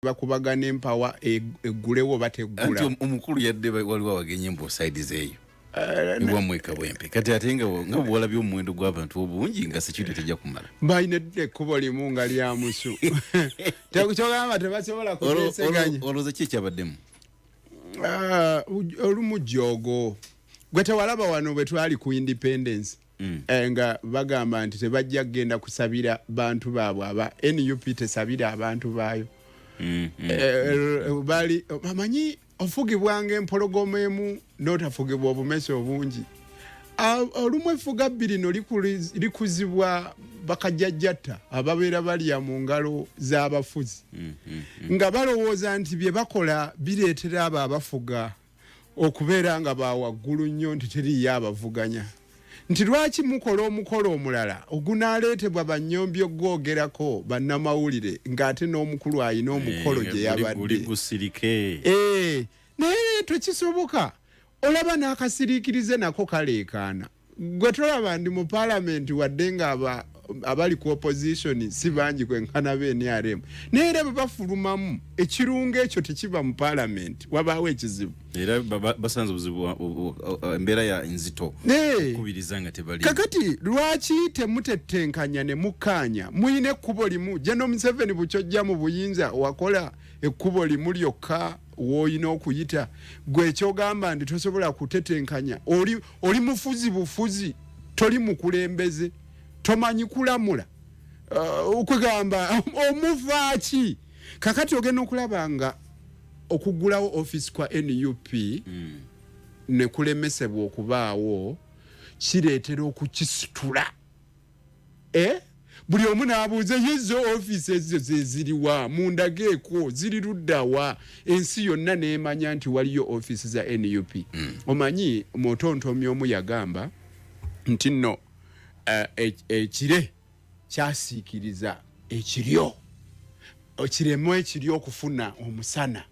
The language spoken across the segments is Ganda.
bakubagana empawa eggulewo bateggula anti omukulu yadde waliwo abagenye mbo sides eyo niwamweka bwempe kati ate nga bwala by'omuwendo gw'abantu obungi nga security tejja kumala bayina ekkubo limu nga lya musu kyogamba tebasobola kuteeseganya olowooza ki ekyabaddemu olumu jogo gwe tewalaba wano bwe twali ku independence nga bagamba nti tebajja kgenda kusabira bantu baabwe aba NUP tesabira abantu baayo bali amanyi ofugibwanga empologoma emu n'otafugibwa obumese obungi olumu effuga bbiri no likuzibwa bakajjajjatta ababeera balya mu ngalo z'abafuzi nga balowooza nti bye bakola bireetera abo abafuga okubeera nga bawaggulu nnyo nti teriyo abavuganya nti lwaki mukola omukolo omulala ogunaaleetebwa bannyombi ogwogerako bannamawulire ng'ate n'omukulu ayina omukolo gye yabadde naye tekisoboka olaba n'akasiriikirize nako kaleekaana gwe tolaba ndi mu paalamenti wadde nga abali ku opposition si bangi kwenkana b'NRM naye era bwe bafulumamu ekirungo ekyo tekiba mu paalamenti wabaawo ekizibu era basanze obuzibu embeera ya nzito okubiriza nga tebali kakati lwaki temutettenkanya ne mukkaanya muyina ekkubo limu General Museveni bukyojja mu buyinza wakola ekkubo limu lyokka w'olina okuyita gwe ekyogamba nti tosobola kutetenkanya oli mufuzi bufuzi toli mukulembeze tomanyi kulamula okugamba omuvaaki kakati ogenda okulaba nga okuggulawo office kwa NUP ne kulemesebwa okubaawo kireetera okukisitula buli omu n'abuuza yezo office ezo zeziriwa mundageeko ziri luddawa ensi yonna neemanya nti waliyo office za NUP omanyi mutontomi omu yagamba nti nno ekire kyasiikiriza ekiryo kiremu ekiryo okufuna omusana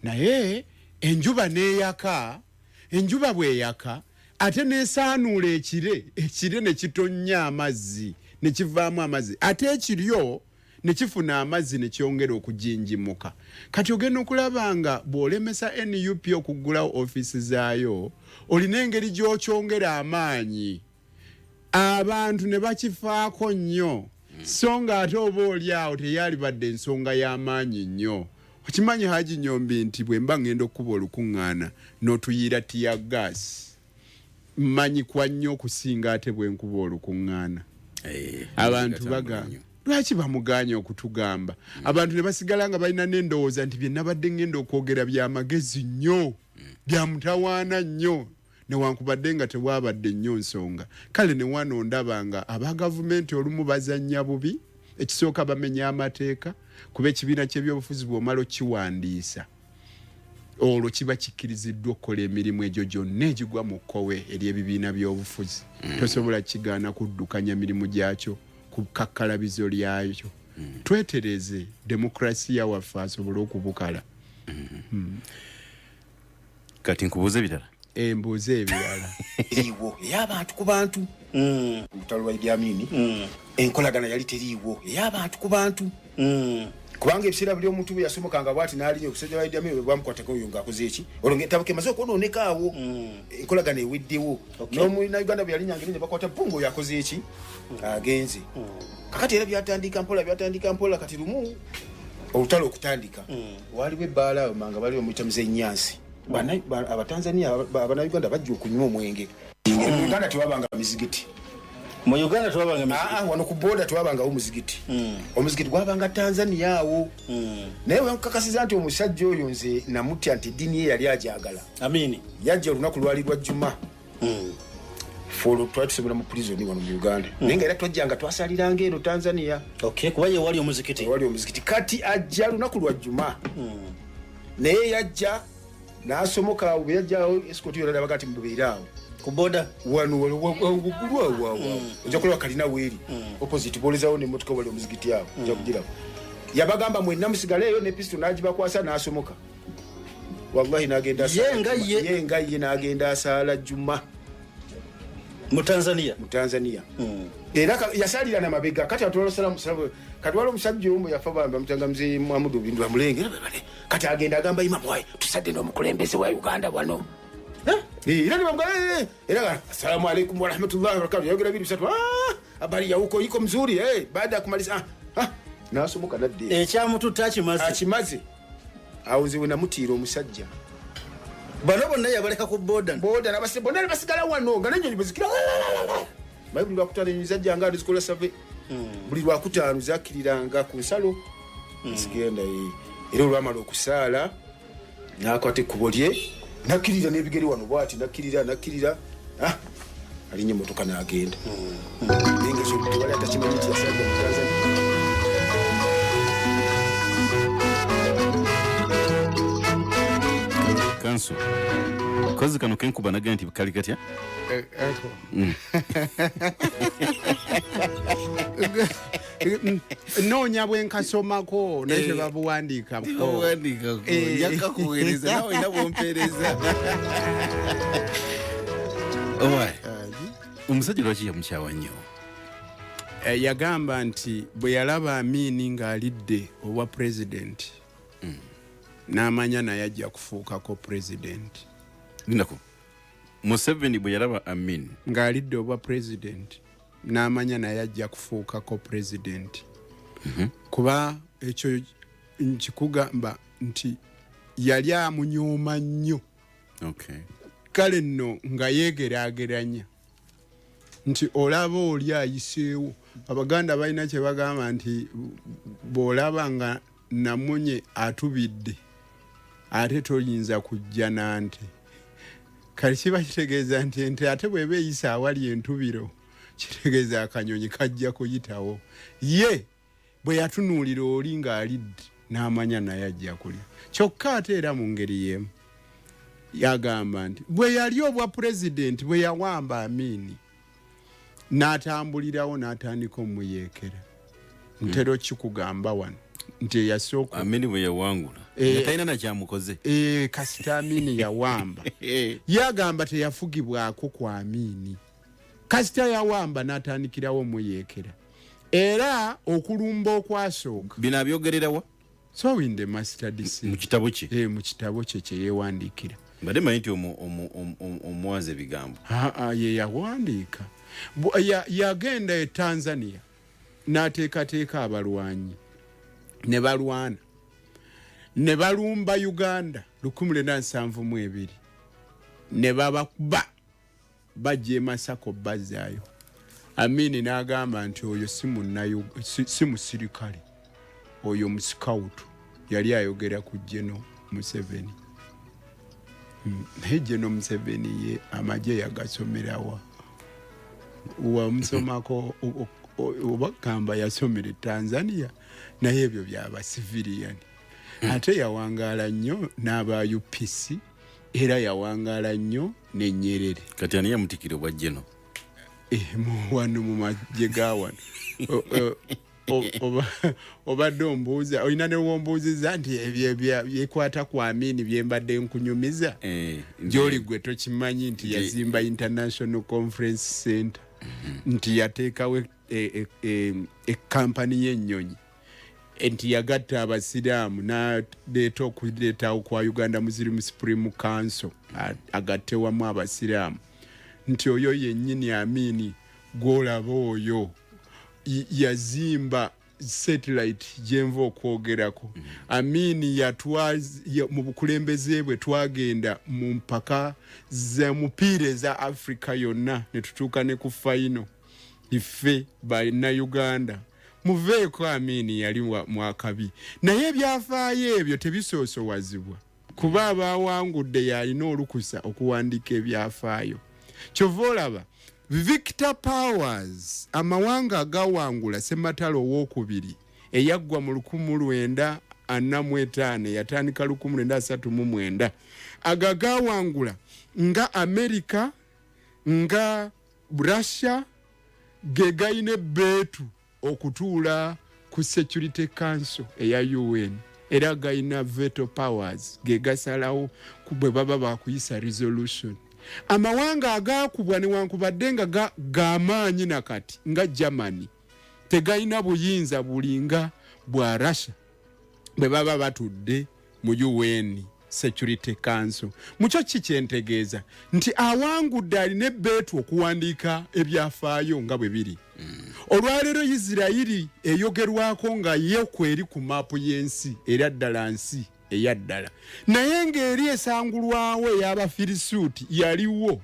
naye enjuba neeyaka enjuba bweyaka ate neesaanuula ekire ne kitonnya amazzi ne kivaamu amazzi ate ekiryo ne kifuna amazzi ne kyongera okujinjimuka kati ogenda okulaba nga bw'olemesa NUP okuggulawo ofiisi zaayo olina engeri gy'okyongera amaanyi abantu ne bakifaako nnyo so nga ate oba oli awo teyalibadde ensonga y'amaanyi nnyo okimanyi Haji Nyombi nti bwe mba ngenda okuba olukuŋŋaana n'otuyiira tiya gaasi mmanyikwa nnyo okusinga ate bwe nkuba olukuŋŋaana abantu bagamba lwaki bamuganya okutugamba abantu ne basigala nga balina n'endowooza nti bye nabadde ngenda okwogera by'amagezi nnyo bya mutawaana nnyo newankubadde nga tewabadde nnyo nsonga kale ne wano ndaba nga aba gavumenti olumu bazannya bubi ekisooka bamenya amateeka kuba ekibiina ky'ebyobufuzi bw'omala okiwandiisa olwo kiba kikkiriziddwa okukola emirimu egyo gyonna egigwa mu kkowe eri ebibiina by'obufuzi tosobola kigaana kuddukanya mirimu gyakyo ku kakkalabizo lyakyo twetereze demokrasiya waffe asobole okubukala kati nkubuuze ebirala embuuze ebirala eriiwo ey'abantu ku bantu olutalo lwa Idd Amin enkolagana yali teriiwo ey'abantu ku bantu kubanga ebiseera buli omuntu bwe yasomokanga bwati n'alinya okusajja wa Idd Amin bwamukwatako oyo ng'akoze eki olwo ng'etabo kemaze okwonooneka awo enkolagana eweddewo n'omulina Uganda bwe yalinyanga ne bakwata bungo yakoze eki agenze kakati era byatandika mpola kati lumu olutalo okutandika waliwo ebbaala manga bali omuyita Muzenyansi abatanzania abanauganda bajja okunywa omwenge mu Uganda tewabanga mizigiti mu Uganda tewabanga mizigiti wano ku boda tewabangawo muzigiti omuzigiti gwabanga Tanzania awo naye wankakasiza nti omusajja oyo nze namutya nti eddiini ye yali ajagala Amini yajja olunaku lwali lwa Juma folo twatusobola mu prison wano mu Uganda naye nga era twajjanga twasaliranga eno Tanzania kuba ye wali omuzigiti kati ajja lunaku lwa Juma naye yajja n'asomoka awo yajjawo esikoti yolala bagati mubeeraawo ku boda wano waggulu ojja kulaba kalina weeri opposite boolezawo n'emmotoka wali omuzigiti awo ojja kugiraba yabagamba mwenna musigaleeyo ne pisto n'agibakwasa n'asomoka wallahi n'agenda ye n'agenda asaala Juma mu Tanzania era yasalira na mabega kati atwala salamu katwala omusajja omu yafa bamutangamze Muhammadu bintu amulenge kati agenda agamba imam wayi tusadde n'omukulembeze wa Uganda wano era nimamga era assalamu alaykum wa rahmatullahi wa barakatuh yogera bibi bisatu habari ya huko iko mzuri baada ya kumaliza nasumuka nadde ekyamututa akimaze awuziwe namutira omusajja bano bonna yabaleka ku boda nabase bonna basigala wano nga nenyo bazikira bayibuli lwakutaanyiza jjanga alizikola save buli lwakutaano zakiriranga ku nsalo sigenda era olwamala okusaala nakwata ekkubo lye nakirira n'ebigere wano bwati nakirira alinye emotoka n'agenda engezo tewali atakimanyi nti yasalira mu Tanzania. Counsel kozi kano kenkuba naga nti kali katya noonya bwenkasomako naye babuwandiikako yakakuweereza nawe nabwompeereza omusajja lwaki yamukyawa nnyo yagamba nti bwe yalaba Amin ng'alidde obwa pulezidenti n'amanya naye ajja kufuukako pulezidenti. Lindako Museveni bwe yalaba Amin ng'alidde obwa pulezidenti n'amanya naye ajja kufuukako pulezidenti. Kuba ekyo nkikugamba nti yali amunyooma nnyo. Kale nno nga yeegeraageranya nti olaba oli ayiseewo. Abaganda balina kye bagamba nti bw'olaba nga namunye atubidde ate toyinza kujja nante. Kale kiba kitegeeza nti ente ate bw'eba eyisa awali entubiro kitegeeza akanyonyi kajja kuyitawo. Ye bwe yatunuulira oli ng'alidde n'amanya naye ajja kulya. Kyokka ate era mu ngeri y'emu yagamba nti bwe yali obwa pulezidenti bwe yawamba Amin n'atambulirawo n'atandika omuyeekera. Ntero kikugamba wano nti yasooka Amin bwe yawangula talina nakyamukoze kasita Amin yawamba yagamba teyafugibwako kwa Amin kasita yawamba n'atandikirawo omuyeekera. Era okulumba okwasooka bino abyogererawa so in the master DC mu kitabo kye mu kitabo kye kye yeewandiikira. Mbadde manyi nti omuwaza ebigambo ye yawandiika. Yagenda e Tanzania n'ateekateeka abalwanyi ne balwana ne balumba Uganda 1972 ne babakuba bajja e Masako bazaayo. Amin n'agamba nti oyo si musirikale oyo musikawutu. Yali ayogera ku General Museveni. Naye General Museveni ye amagye yagasomerawa wamusomako obagamba yasomera Tanzania naye ebyo byaba civilian. Ate yawangaala nnyo n'aba UPC era yawangaala nnyo ne Nyerere. Kati ani yamutikira obwa General wano mu magye ga wano obadde ombuuza olina ne wombuuziza nti byekwata ku Amin bye mbadde nkunyumiza gy'oli gwe tokimanyi nti yazimba International Conference Center nti yateekawo ekampani y'ennyonyi nti yagatta abasiraamu n'aleeta okuleetawo kwa Uganda Muslim Supreme Council agatte wamu abasiraamu nti oyo yennyini Amin gw'olaba oyo yazimba satellite gyenva okwogerako. Amin mu bukulembeze bwe twagenda mu mpaka za mupiira eza Africa yonna ne tutuuka ne ku final ife Bannayuganda muveeko Amin yali mwakabi naye ebyafaayo ebyo tebisoosowazibwa kuba abawangudde yalina olukusa okuwandiika ebyafaayo. Kyova olaba Victor Powers amawanga agawangula Ssematalo owookubiri eyaggwa mu 1945 yatandika 1939 agagawangula nga America nga Russia ge gayina ebbeetu okutuula ku Security Council eya UN era gayina veto powers ge gasalawo bwe baba bakuyisa resolution amawanga agakubwa newankubadde nga gamaanyi nakati nga Germany tegayina buyinza bulinga bwa Russia bwe baba batudde mu UN Security Council. Mucho kikyentegeeza nti awangudde alina ebbeetu okuwandiika ebyafaayo nga bwe biri. Olwaleero Isirairi eyogerwako nga ye kweri ku maapu y'ensi era ddala nsi eyaddala, naye ng'eri esangulwawo ey'Abafirisuuti yaliwo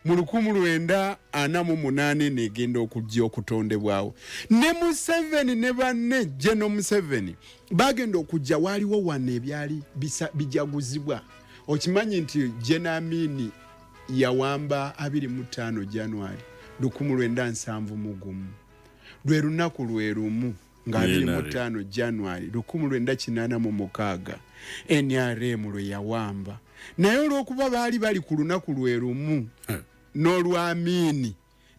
mu 1948 negenda okujja okutondebwawo. Ne Museveni ne banne General Museveni bagenda okujja waliwo wano ebyali bijaguzibwa. Okimanyi nti Idd Amin yawamba 25 January 1971 lwe lunaku lwe lumu nga 25 January 1986 NRM lwe yawamba. Naye olw'okuba bali ku lunaku lwe lumu n'olw'Amin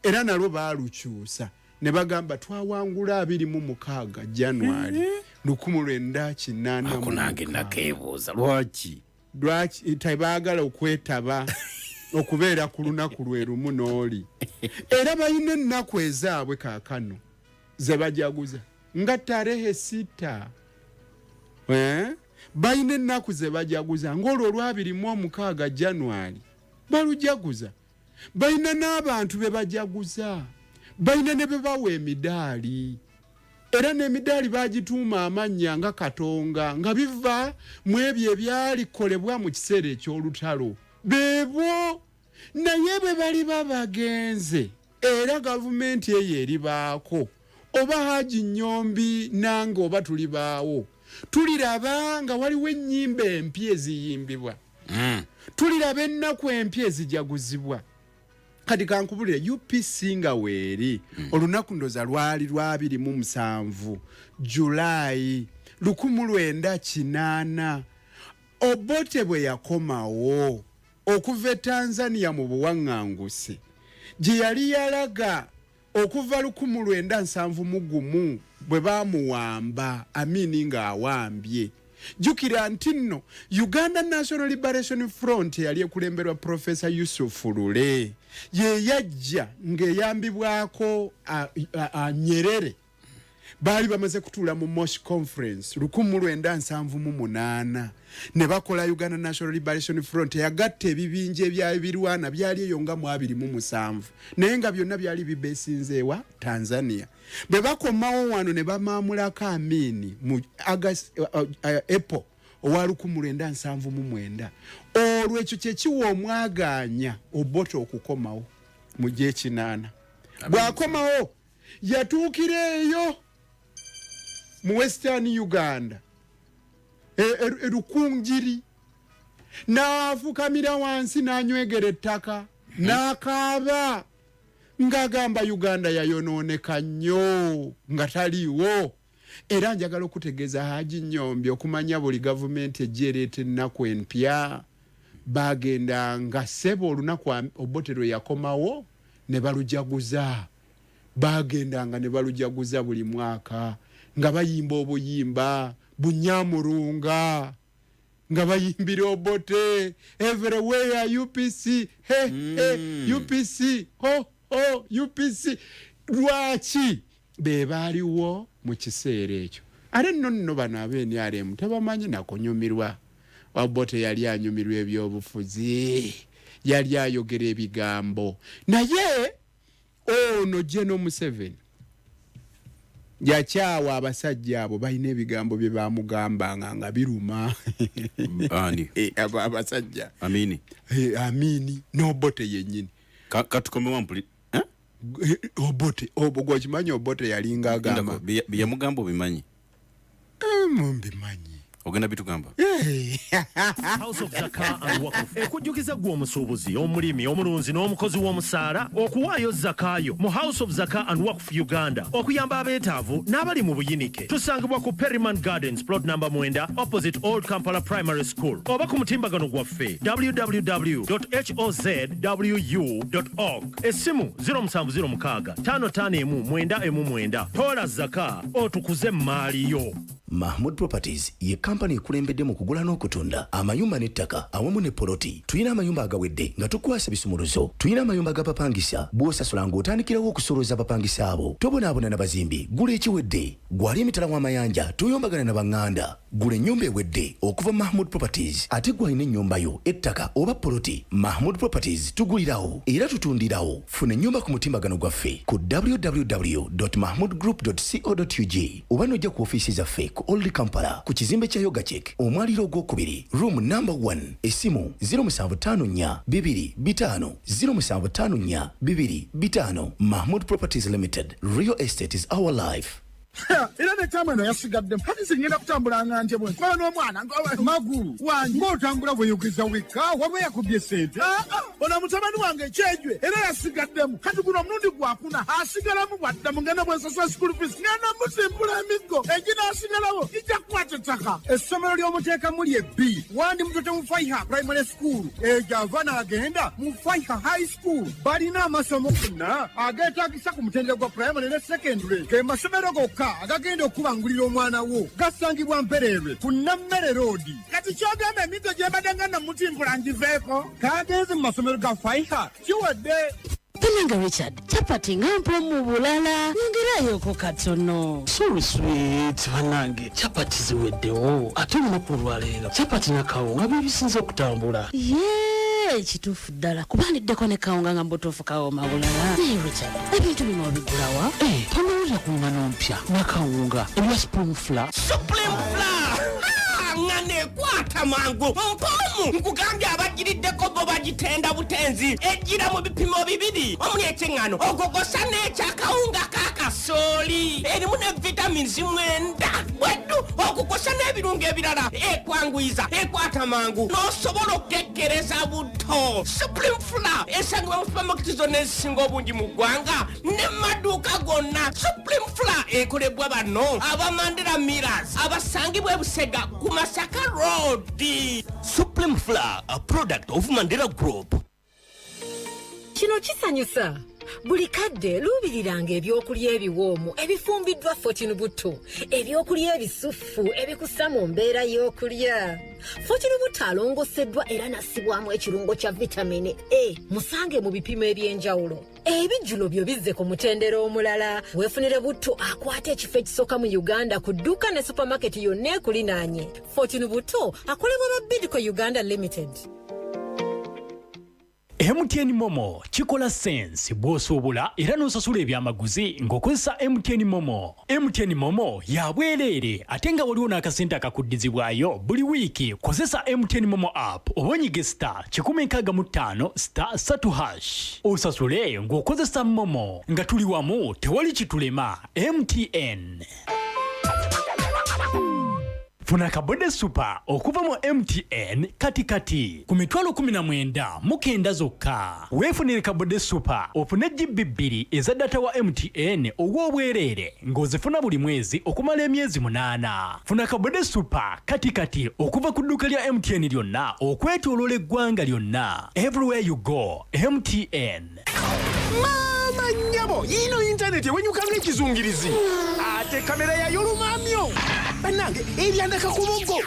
era nalwo baalukyusa ne bagamba twawangula 26 January 1986. Akunange nakeebuuza lwaki tebaagala okwetaba okubeera ku lunaku lwe lumu n'oli. Era balina ennaku ezaabwe kaakano ze bajaguza nga tarehe 6 balina ennaku ze bajaguza ng'olwo olw'26 January balujaguza. Balina n'abantu be bajaguza, balina ne be bawa emidaali, era n'emidaali bagituuma amannya nga Katonga nga biva mu ebyo ebyalikolebwa mu kiseera eky'olutalo. Beebo naye bwe bali babagenze era gavumenti eyo eribaako oba Haji Nyombi nange oba tuli baawo tuliraba nga waliwo ennyimba empya eziyimbibwa, tuliraba ennaku empya ezijaguzibwa. Kati kankubulire UPC nga weeri olunaku ndoza lwali 27 July 1980 Obote bwe yakomawo okuva Tanzania mu buwaŋŋanguse gye yali yalaga okuva 1971 bwe bamuwamba Amin nga awambye. Jukira nti nno Uganda National Liberation Front yali ekulemberwa Professor Yusuf Lule ye yajja ng'eyambibwako Nyerere. Bali bamaze kutuula mu Mosh Conference 1978 ne bakola Uganda National Liberation Front yagatta ebibinja ebyali birwana byali eyo nga mu 27 naye nga byonna byali bibeesinzeewa Tanzania. Bwe bakomawo wano ne bamaamulako Amin mu April owa 1979 olwo ekyo kye kiwa omwaganya Obote okukomawo mu G8. Bw'akomawo yatuukira eyo mu Western Uganda Rukungiri n'afukamira wansi n'anywegera ettaka n'akaaba ng'agamba Uganda yayonooneka nnyo nga taliiwo. Era njagala okutegeeza Haji Nyombi okumanya buli gavumenti ejjeereeta ennaku empya bagenda nga ssebo olunaku Obote lwe yakomawo ne balujaguza. Bagendanga ne balujaguza buli mwaka nga bayimba obuyimba bunyamurunga nga bayimbira Obote everywhere UPC UPC UPC. Lwaki be baaliwo mu kiseera ekyo? Ate nno bano ab'NRM tebamanyi nakunyumirwa. Obote yali anyumirwa ebyobufuzi, yali ayogera ebigambo. Naye ono General Museveni yakyawa abasajja abo balina ebigambo bye bamugambanga nga biruma. Ani? Abasajja Amin n'Obote yennyini. Katukome wampuli Obote gwakimanyi Obote yalinga agamba byamugambo bimanyi mbimanyi ogenda bitugamba. House of Zaka and Wakuf ekujjukiza gwe omusuubuzi omulimi omulunzi n'omukozi w'omusaala okuwaayo zakaayo mu House of Zaka and Wakuf Uganda okuyamba abeetaavu n'abali mu buyinike. Tusangibwa ku Perryman Gardens plot number 9 opposite Old Kampala Primary School oba ku mutimbagano gwaffe www.hozwu.org. Essimu 0706 551 919. Toola Zaka otukuze maaliyo. Mahmood Properties ye company ekulembedde mu kugula n'okutunda amayumba n'ettaka awamu ne poloti. Tuyina amayumba agawedde nga tukwasa bisumuluzo. Tuyina amayumba agapapangisa bw'osasula ng'otandikirawo okusoloza abapangisa abo. Tobonaabona na bazimbi gula ekiwedde. Gwali emitala w'amayanja tuyombagana na banganda. Gula ennyumba ewedde okuva Mahmood Properties. Ate gwalina ennyumba yo ettaka oba poloti. Mahmood Properties tugulirawo era tutundirawo. Funa ennyumba ku mutimbagano gwaffe ku www.mahmoodgroup.co.ug oba n'ojja ku ofiisi zaffe ku Old Kampala ku kizimbe kya Yoga Check omwaliro ogwokubiri room number 1 essimu 0754 225 0754 225. Mahmood Properties Limited. Real estate is our life. Era ne kamano yasigadde hadi zingenda kutambula nganje bwe kwa no mwana magulu wange ngotambula bwe yogiza wika wabwe yakubye sente ona mutabani wange chejwe era yasigaddemu kati guno mnundi gwakuna asigalamu bwadda mungena bwe sasa school fees ngana musimbula emigo ejina asigalawo ija kwate taka essomero ly'omuteeka muli B wandi mtoto mufaiha primary school ejavana agenda mufaiha high school balina amasomo kuna agetagisa ku mutendera gwa primary ne secondary ke masomero go agagenda okubangulira omwana wo gasangibwa Mpererwe ku Nammere Road. Kati kyogamba emigo gye badanga na mutimbula ngiveeko kagenze mu masomero ga Faiha kiwadde. Penanga Richard, chapati ngampo mu bulala ngirayo ko katono. So sweet banange, chapati ziweddewo ate olunaku leero chapati na kawunga bibisinze okutambula. Kituufu ddala kubandiddeko ne kawunga nga mbutuufu kawoma bulala. Richard, ebintu bino obigulawa? Tomawulira ku ngano mpya na kawunga ebya Supreme Flour. Supreme Flour! Ngane kwata mangu mpomu nkugambye abagiriddeko bo bagitenda butenzi ejjira mu bipimo bibiri omuli ekyengano ogogosa n'ekyakawunga kakasooli erimu ne vitamins mwenda bweddu okukosa n'ebirungo ebirala ekwanguyiza ekwata mangu n'osobola okukekkereza buto. Supreme Flour esangibwa mu supermarket zonna ezisinga obungi mu ggwanga ne maduuka gonna. Supreme Flour ekolebwa bano abamandera Millers abasangibwa Busega ku Masaka Road. Supreme Flour, a product of Mandela Group. Kino kisanyusa buli kadde luubiriranga ebyokulya ebiwoomu ebifumbiddwa Fortune Buto, ebyokulya ebisufu ebikussa mu mbeera y'okulya. Fortune Buto alongoseddwa era nassibwamu ekirungo kya vitamini A musange mu bipimo eby'enjawulo. Ebijjulo byo bizze ku mutendera omulala. Weefunire Buto akwata ekifo ekisooka mu Uganda ku dduuka ne supermarket yonna ekulinaanye. Fortune Buto akolebwa ba Bidco Uganda Limited. MTN Momo chikola sense bw'osobola era n'osasula ebyamaguzi ng'okozesa MTN Momo. MTN Momo yabwerere ate nga waliwo n'akasente akakuddizibwayo buli wiiki. Kozesa MTN Momo app oba onyige *165*3#. Osasule ng'okozesa Momo nga tuli wamu tewali kitulema. MTN. Funa kabode super okuva mu MTN kati ku mitwalo 19 mukenda zokka. Weefunire kabode super ofune GB2 eza data wa MTN ogw'obwerere ng'ozifuna buli mwezi okumala emyezi 8. Funa kabode super kati okuva ku dduuka lya MTN lyonna okwetooloola eggwanga lyonna. Everywhere you go, MTN. Mama nyabo, ino internet ewenyukanga ekizungirizi. Ate kamera ya yolumamyo. Banange, ebyandaka ku mugo.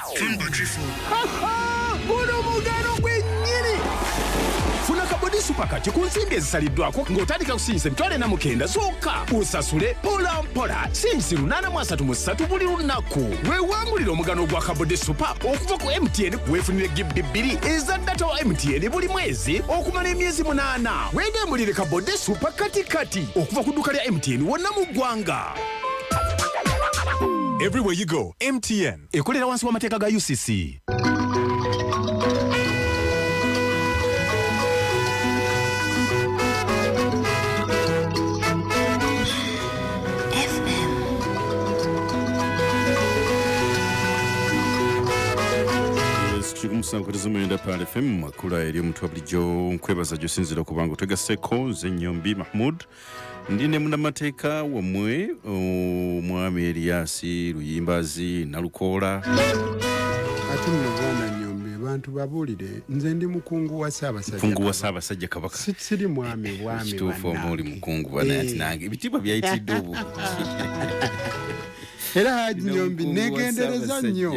Guno mugano gwennyini. Funa kabodi supakati ku nsimbi ezisaliddwako ng'otandika kusinza emitwalo 49 zokka. Usasule mpola mpola sinsi 833 buli lunaku. Weewangulira omugano gwa kabodi supa okuva ku MTN weefunire GB2 eza data wa MTN buli mwezi okumala emyezi 8. Weegemulire kabodi supa kati okuva ku dduuka lya MTN wonna mu ggwanga. Everywhere you go, MTN. Ekolera wansi w'amateeka ga UCC. Kumusankurizumenda pale FM makula eri omutwa bulijjo nkwebaza gyosinzira kubanga otegaseko nze Nnyombi Mahmood ndine munnamateeka wamwe omwami Eliasi Luyimbazi Nalukoola. Ate nno bwana Nnyombi abantu babuulire nze ndi mukungu wa Ssaabasajja Kabaka. Siri mwami kituufu omuli mukungu bwana ati nange ebitiibwa byayitiddwe obu. era Haji Nyombi negendereza nnyo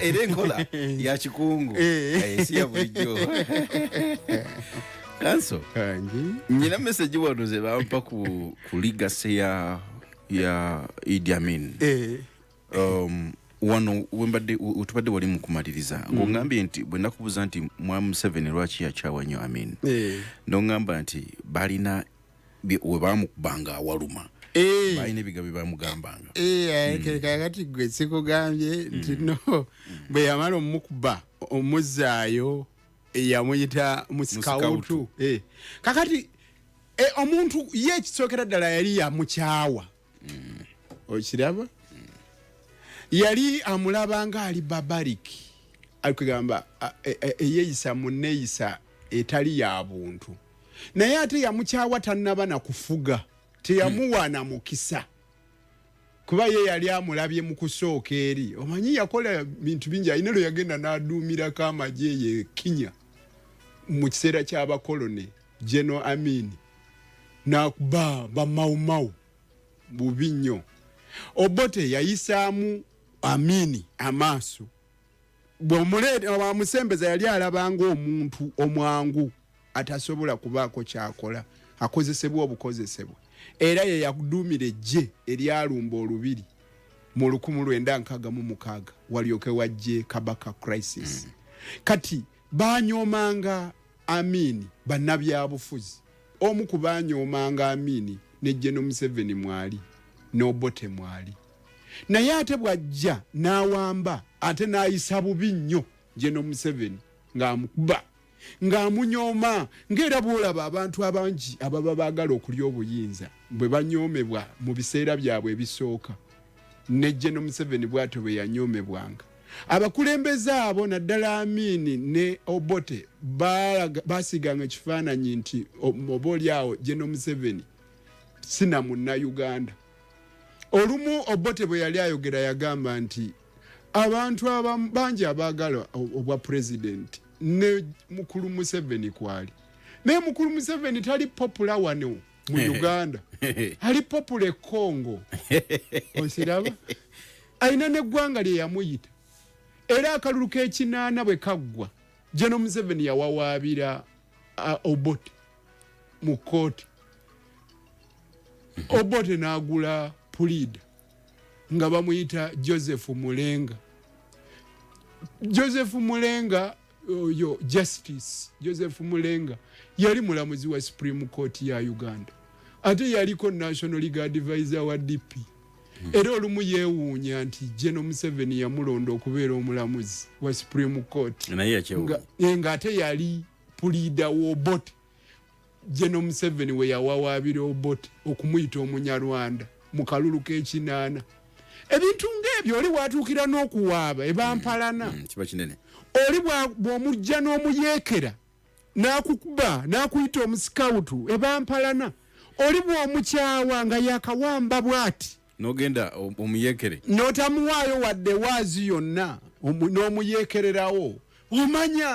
era enkola ya kikungu si ya bulijjo. Counsel, nyina message wano ze bampa ku legacy ya Idd Amin. Wano wembadde utubadde wali mukumaliriza ng'ongambye nti bwe nakubuuza nti Mwami Museveni lwaki yakyawa nnyo Amin n'ongamba nti balina we baamukubanga awaluma balina ebiga bye baamugambanga kakati gwe sikugambye nti no bwe yamala omukuba omuzzaayo yamuyita musikawutu kakati omuntu ye ekisookera ddala yali yamukyawa okiraba yali amulaba nga ali babariki alikugamba eyeyisa muneyisa etali ya buntu naye ate yamukyawa tannaba na kufuga teyamuwaana mukisa kuba ye yali amulabye mu kusooka eri omanyi yakola bintu bingi alina lwe yagenda n'aduumirako amagye ye Kenya mu kiseera ky'abakolone General Amin n'akuba bamawumawu bubi nnyo Obote yayisaamu Amini amaaso bw'omusembeza yali alabanga omuntu omwangu atasobola kubaako kyakola akozesebwa obukozesebwa era ye yakuduumira ejje eryalumba olubiri mu 1966 walyoke wajje Kabaka crisis kati banyoomanga Amini bannabyabufuzi omu ku banyoomanga Amini ne General Museveni mwali n'Obote mwali naye ate bwajja n'awamba ate n'ayisa bubi nnyo General Museveni ng'amukuba ng'amunyooma ng'era bw'olaba abantu abangi ababa baagala okulya obuyinza bwe banyoomebwa mu biseera byabwe ebisooka ne General Museveni bw'atyo bwe yanyoomebwanga abakulembeze abo naddala Amini ne Obote baasiganga ekifaananyi nti oboolyawo General Museveni sina munna-Uganda. Olumu Obote bwe yali ayogera yagamba nti abantu bangi abaagala obwa president ne mukulu Museveni kwali naye mukulu Museveni tali popular wano mu Uganda ali popular Congo osiraba alina n'eggwanga lye yamuyita era akalulu k'ekinaana bwe kaggwa General Museveni yawawaabira Obote mu kooti Obote n'agula pulida nga bamuyita Joseph Mulenga yo Justice Joseph Mulenga yali mulamuzi wa Supreme Court ya Uganda ate yaliko National Legal Advisor wa DP era olumu yeewuunya nti General Museveni yamulonda okubeera omulamuzi wa Supreme Court nga ate yali pulida w'Obote General Museveni we yawawaabira Obote okumuyita omunyarwanda mu kalulu k'ekinaana ebintu ng'ebyo oli watuukira n'okuwaaba ebampalana kiba kinene oli bw'omujja n'omuyeekera n'akukuba n'akuyita omusikawutu ebampalana oli bw'omukyawa nga yakawamba bw'ati n'ogenda omuyeekere n'otamuwaayo wadde waazi yonna n'omuyeekererawo omanya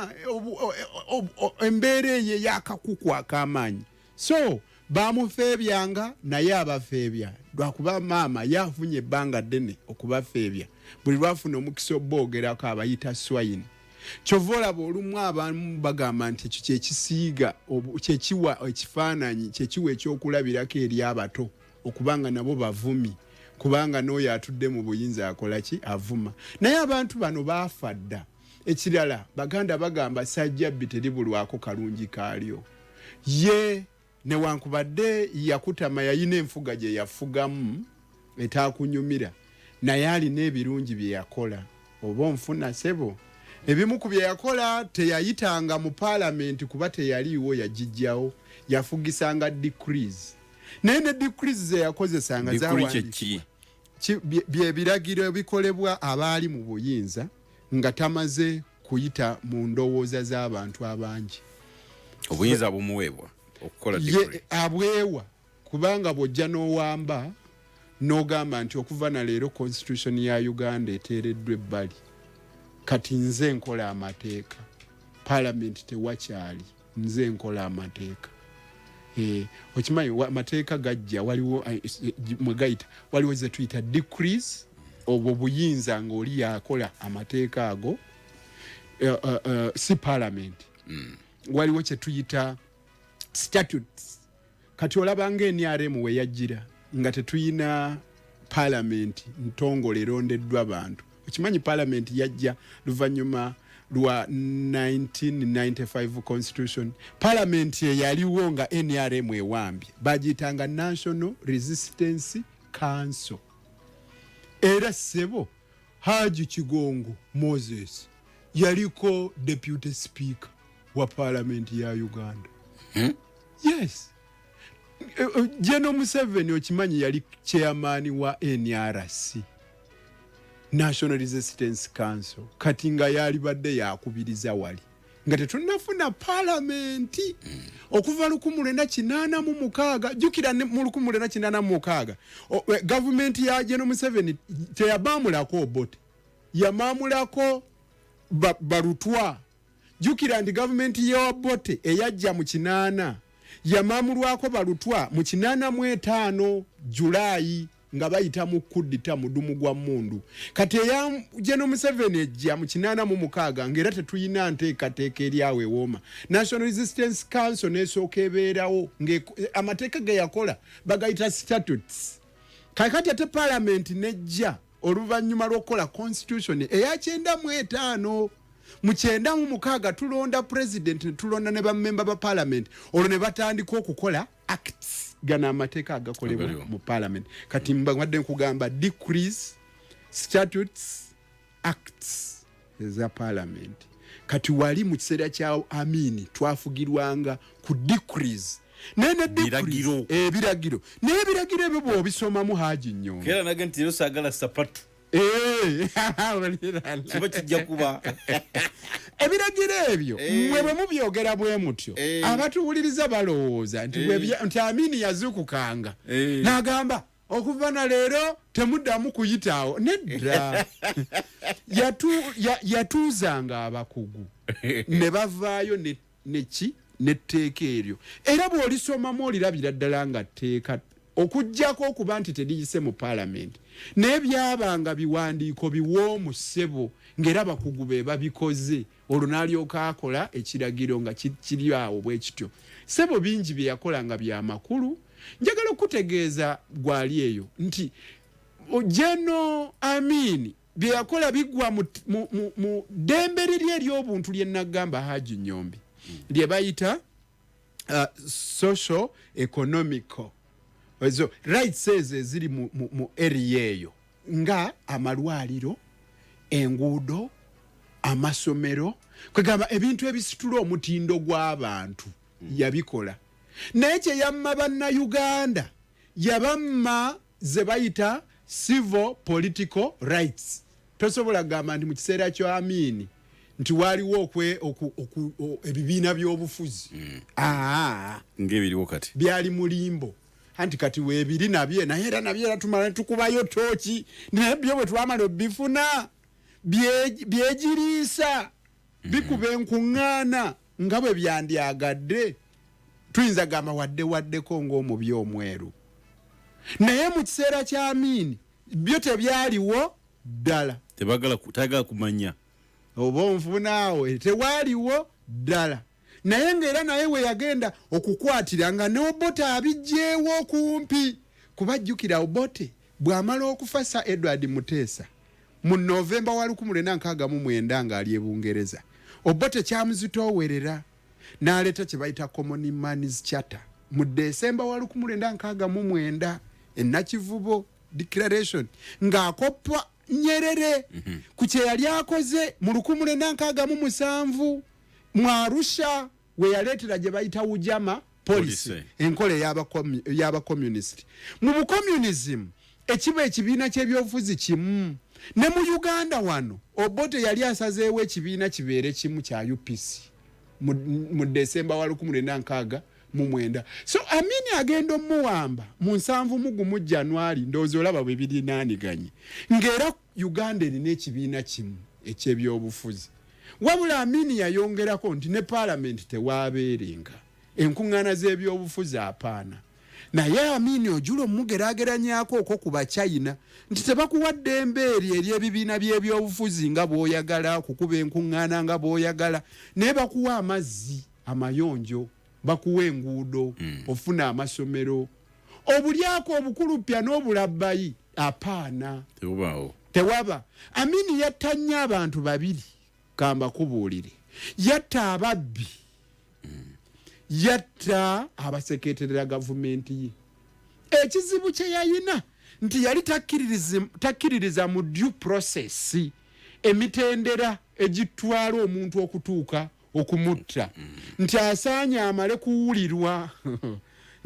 embeera eyo yakakuku ak'amaanyi so bamufeebyanga naye abafeebya lwakuba maama yafunye ebbanga ddene okubafeebya buli lwafuna omukisa obboogerako abayita swine kyova olaba olumu abamu bagamba nti ekyo kyekisiiga kyekiwa ekifaananyi kyekiwa ekyokulabirako eri abato okubanga nabo bavumi kubanga n'oyo atudde mu buyinza akola ki avuma naye abantu bano baafa dda ekirala baganda bagamba sajjabbi teribulwako kalungi kaalyo ye newankubadde yakutama yayina enfuga gye yafugamu etaakunyumira naye alina ebirungi bye yakola oba nfuna sebo ebimu ku bye yakola teyayitanga mu parliament kuba teyaliiwo yagijjawo yafugisanga decrees naye ne decrees ze yakozesanga bye biragiro bikolebwa abaali mu buyinza nga tamaze kuyita mu ndowooza z'abantu abangi obuyinza bumuweebwa okukola abwewa kubanga bw'ojja n'owamba n'ogamba nti okuva na leero constitution ya Uganda eteereddwa ebbali kati nze nkola amateeka parliament tewakyali nze nkola amateeka okimanyi amateeka gajja waliwo mwegayita waliwo ze tuyita decrease obwo buyinza ng'oli yakola amateeka ago si parliament waliwo kye tuyita statutes kati olaba ng'NRM we yajjira nga tetuyina parliament ntongole erondeddwa abantu okimanyi parliament yajja luvannyuma lwa 1995 constitution parliament yaliwo nga NRM ewambye bagiyitanga National Resistance Council era sebo Haji Kigongo Moses yaliko deputy speaker wa parliament ya Uganda yes General Museveni okimanyi yali chairman wa NRC National Resistance Council kati nga yali badde yakubiriza wali nga tetunafuna parliament okuva 1986 jukira mu 1986 government ya General Museveni teyabamulako Obote yamamulako Barutwa jukira ndi government ya Obote eyajja mu 8 yamamulwako Barutwa mu 85 July nga bayita mu kudita mudumu gwa mundu kati ya General Museveni ejja mu 86 ngera tetuyina nteekateeka eryawe woma National Resistance Council nesooka ebeerawo amateeka ge yakola bagayita statutes kakati ate parliament nejja oluvannyuma lw'okukola constitution eya 95 mu 96 tulonda president tulonda ne bammemba ba parliament olwo ne batandika okukola acts gana amateeka agakolebwa mu parliament kati mbadde nkugamba decrees statutes acts eza parliament kati wali mu kiseera kya Amin twafugirwanga ku decrees nene biragiro biragiro n'ebiragiro ebyo bw'obisoma mu Haji Nyongo kera nage nti yosagala sapatu kiba kijja kuba ebiragiro ebyo mwe bwe mubyogera bwe mutyo abatuwuliriza balowooza nti Amin yazukukanga n'agamba okuva na leero temuddamu kuyitaawo nedda yatuuzanga abakugu ne bavaayo neki netteeka eryo era bw'olisomamu olirabira ddala nga tteeka okujjako okuba nti teriyise mu parliament n'ebyabanga biwandiiko biwoomu ssebo ng'era abakugu be babikoze olwo n'alyoka akola ekiragiro nga kiri awo bwe kityo ssebo bingi bye yakola nga byamakulu njagala okutegeeza gwali eyo nti General Amin bye yakola bigwa mu ddembe liri ery'obuntu lye nagamba Haji Nyombi lye bayita social economical ezo rights eziri mu area eyo nga amalwaliro enguudo amasomero kwegamba ebintu ebisitula omutindo gw'abantu yabikola naye kye yamma bannayuganda yabamma ze bayita civil political rights tosobola gamba nti mu kiseera kya Amin nti waliwo ebibiina by'obufuzi ng'ebiriwo kati byali mulimbo anti kati weebiri nabye naye era nabye era tumala tukubayo tooki nebyo bwe twamala obifuna byegiriisa bikuba enkuŋŋaana nga bwe byandyagadde tuyinza gamba waddeko ng'omubi omweru naye mu kiseera kya Amin byo tebyaliwo ddala tayagala kumanya oba onfunaawe tewaliwo ddala naye ng'era naye we yagenda okukwatira nga ne Obote abijjeewo kumpi kubajjukira Obote bw'amala okufasa Edward Muteesa mu Novemba wa 1969 ng'ali e Bungereza Obote kyamuzitoowerera n'aleeta kye bayita Common Man's Charter mu Desemba wa 1969 ennakivubo declaration ng'akoppa Nyerere ku kye yali akoze mu 1967 mu Arusha we yaleetera gye bayita Ujama policy enkola y'aba communist mu bucommunism ekiba ekibiina ky'ebyobufuzi kimu ne mu Uganda wano Obote yali asazeewo ekibiina kibeere kimu kya UPC mu Desemba wa 1969 so Amin agenda omuwamba mu 7 January ndowooza olaba bwe birinaaniganye ng'era Uganda erina ekibiina kimu eky'ebyobufuzi wabula Amin yayongerako nti ne parliament tewaabeerenga enkuŋŋaana z'ebyobufuzi apaana naye Amin ojulo mugerageranyako okwo ku Bachina nti tebakuwadde embeeri eri ebibiina by'ebyobufuzi nga bw'oyagala kukuba enkuŋŋaana nga bw'oyagala naye bakuwa amazzi amayonjo bakuwa enguudo ofuna amasomero obulyako obukulupya n'obulabbayi apaana tewaba Amin yatta nnyo abantu babiri kamba kubuulire yatta ababbi yatta abaseketerera gavumenti ye ekizibu kye yayina nti yali takkiririza mu due process emitendera egitwala omuntu okutuuka okumutta nti asaanye amale kuwulirwa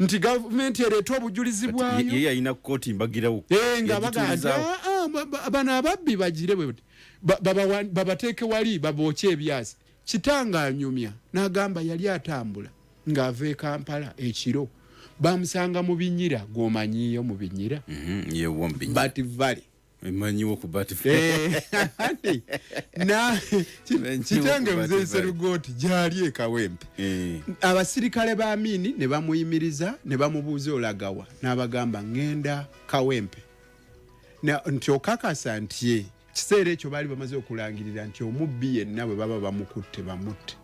nti gavumenti ereeta obujulizi bwayo ye yalina kooti mbagirawo nga bagamba bano ababbi bagire babateeke wali babookye ebyasi kitanga anyumya n'agamba yali atambula ng'ava e Kampala ekiro bamusanga mu binyira gwomanyiyo mu binyira Bat Valley emanyiwo ku Bat Valley na kitange Mzee Serugoti gyali e Kawempe abasirikale ba Amin ne bamuyimiriza ne bamubuuza olagawa n'abagamba ngenda Kawempe nti okakasa nti kiseera ekyo baali bamaze okulangirira nti omubbi yenna bwe baba bamukutte bamutte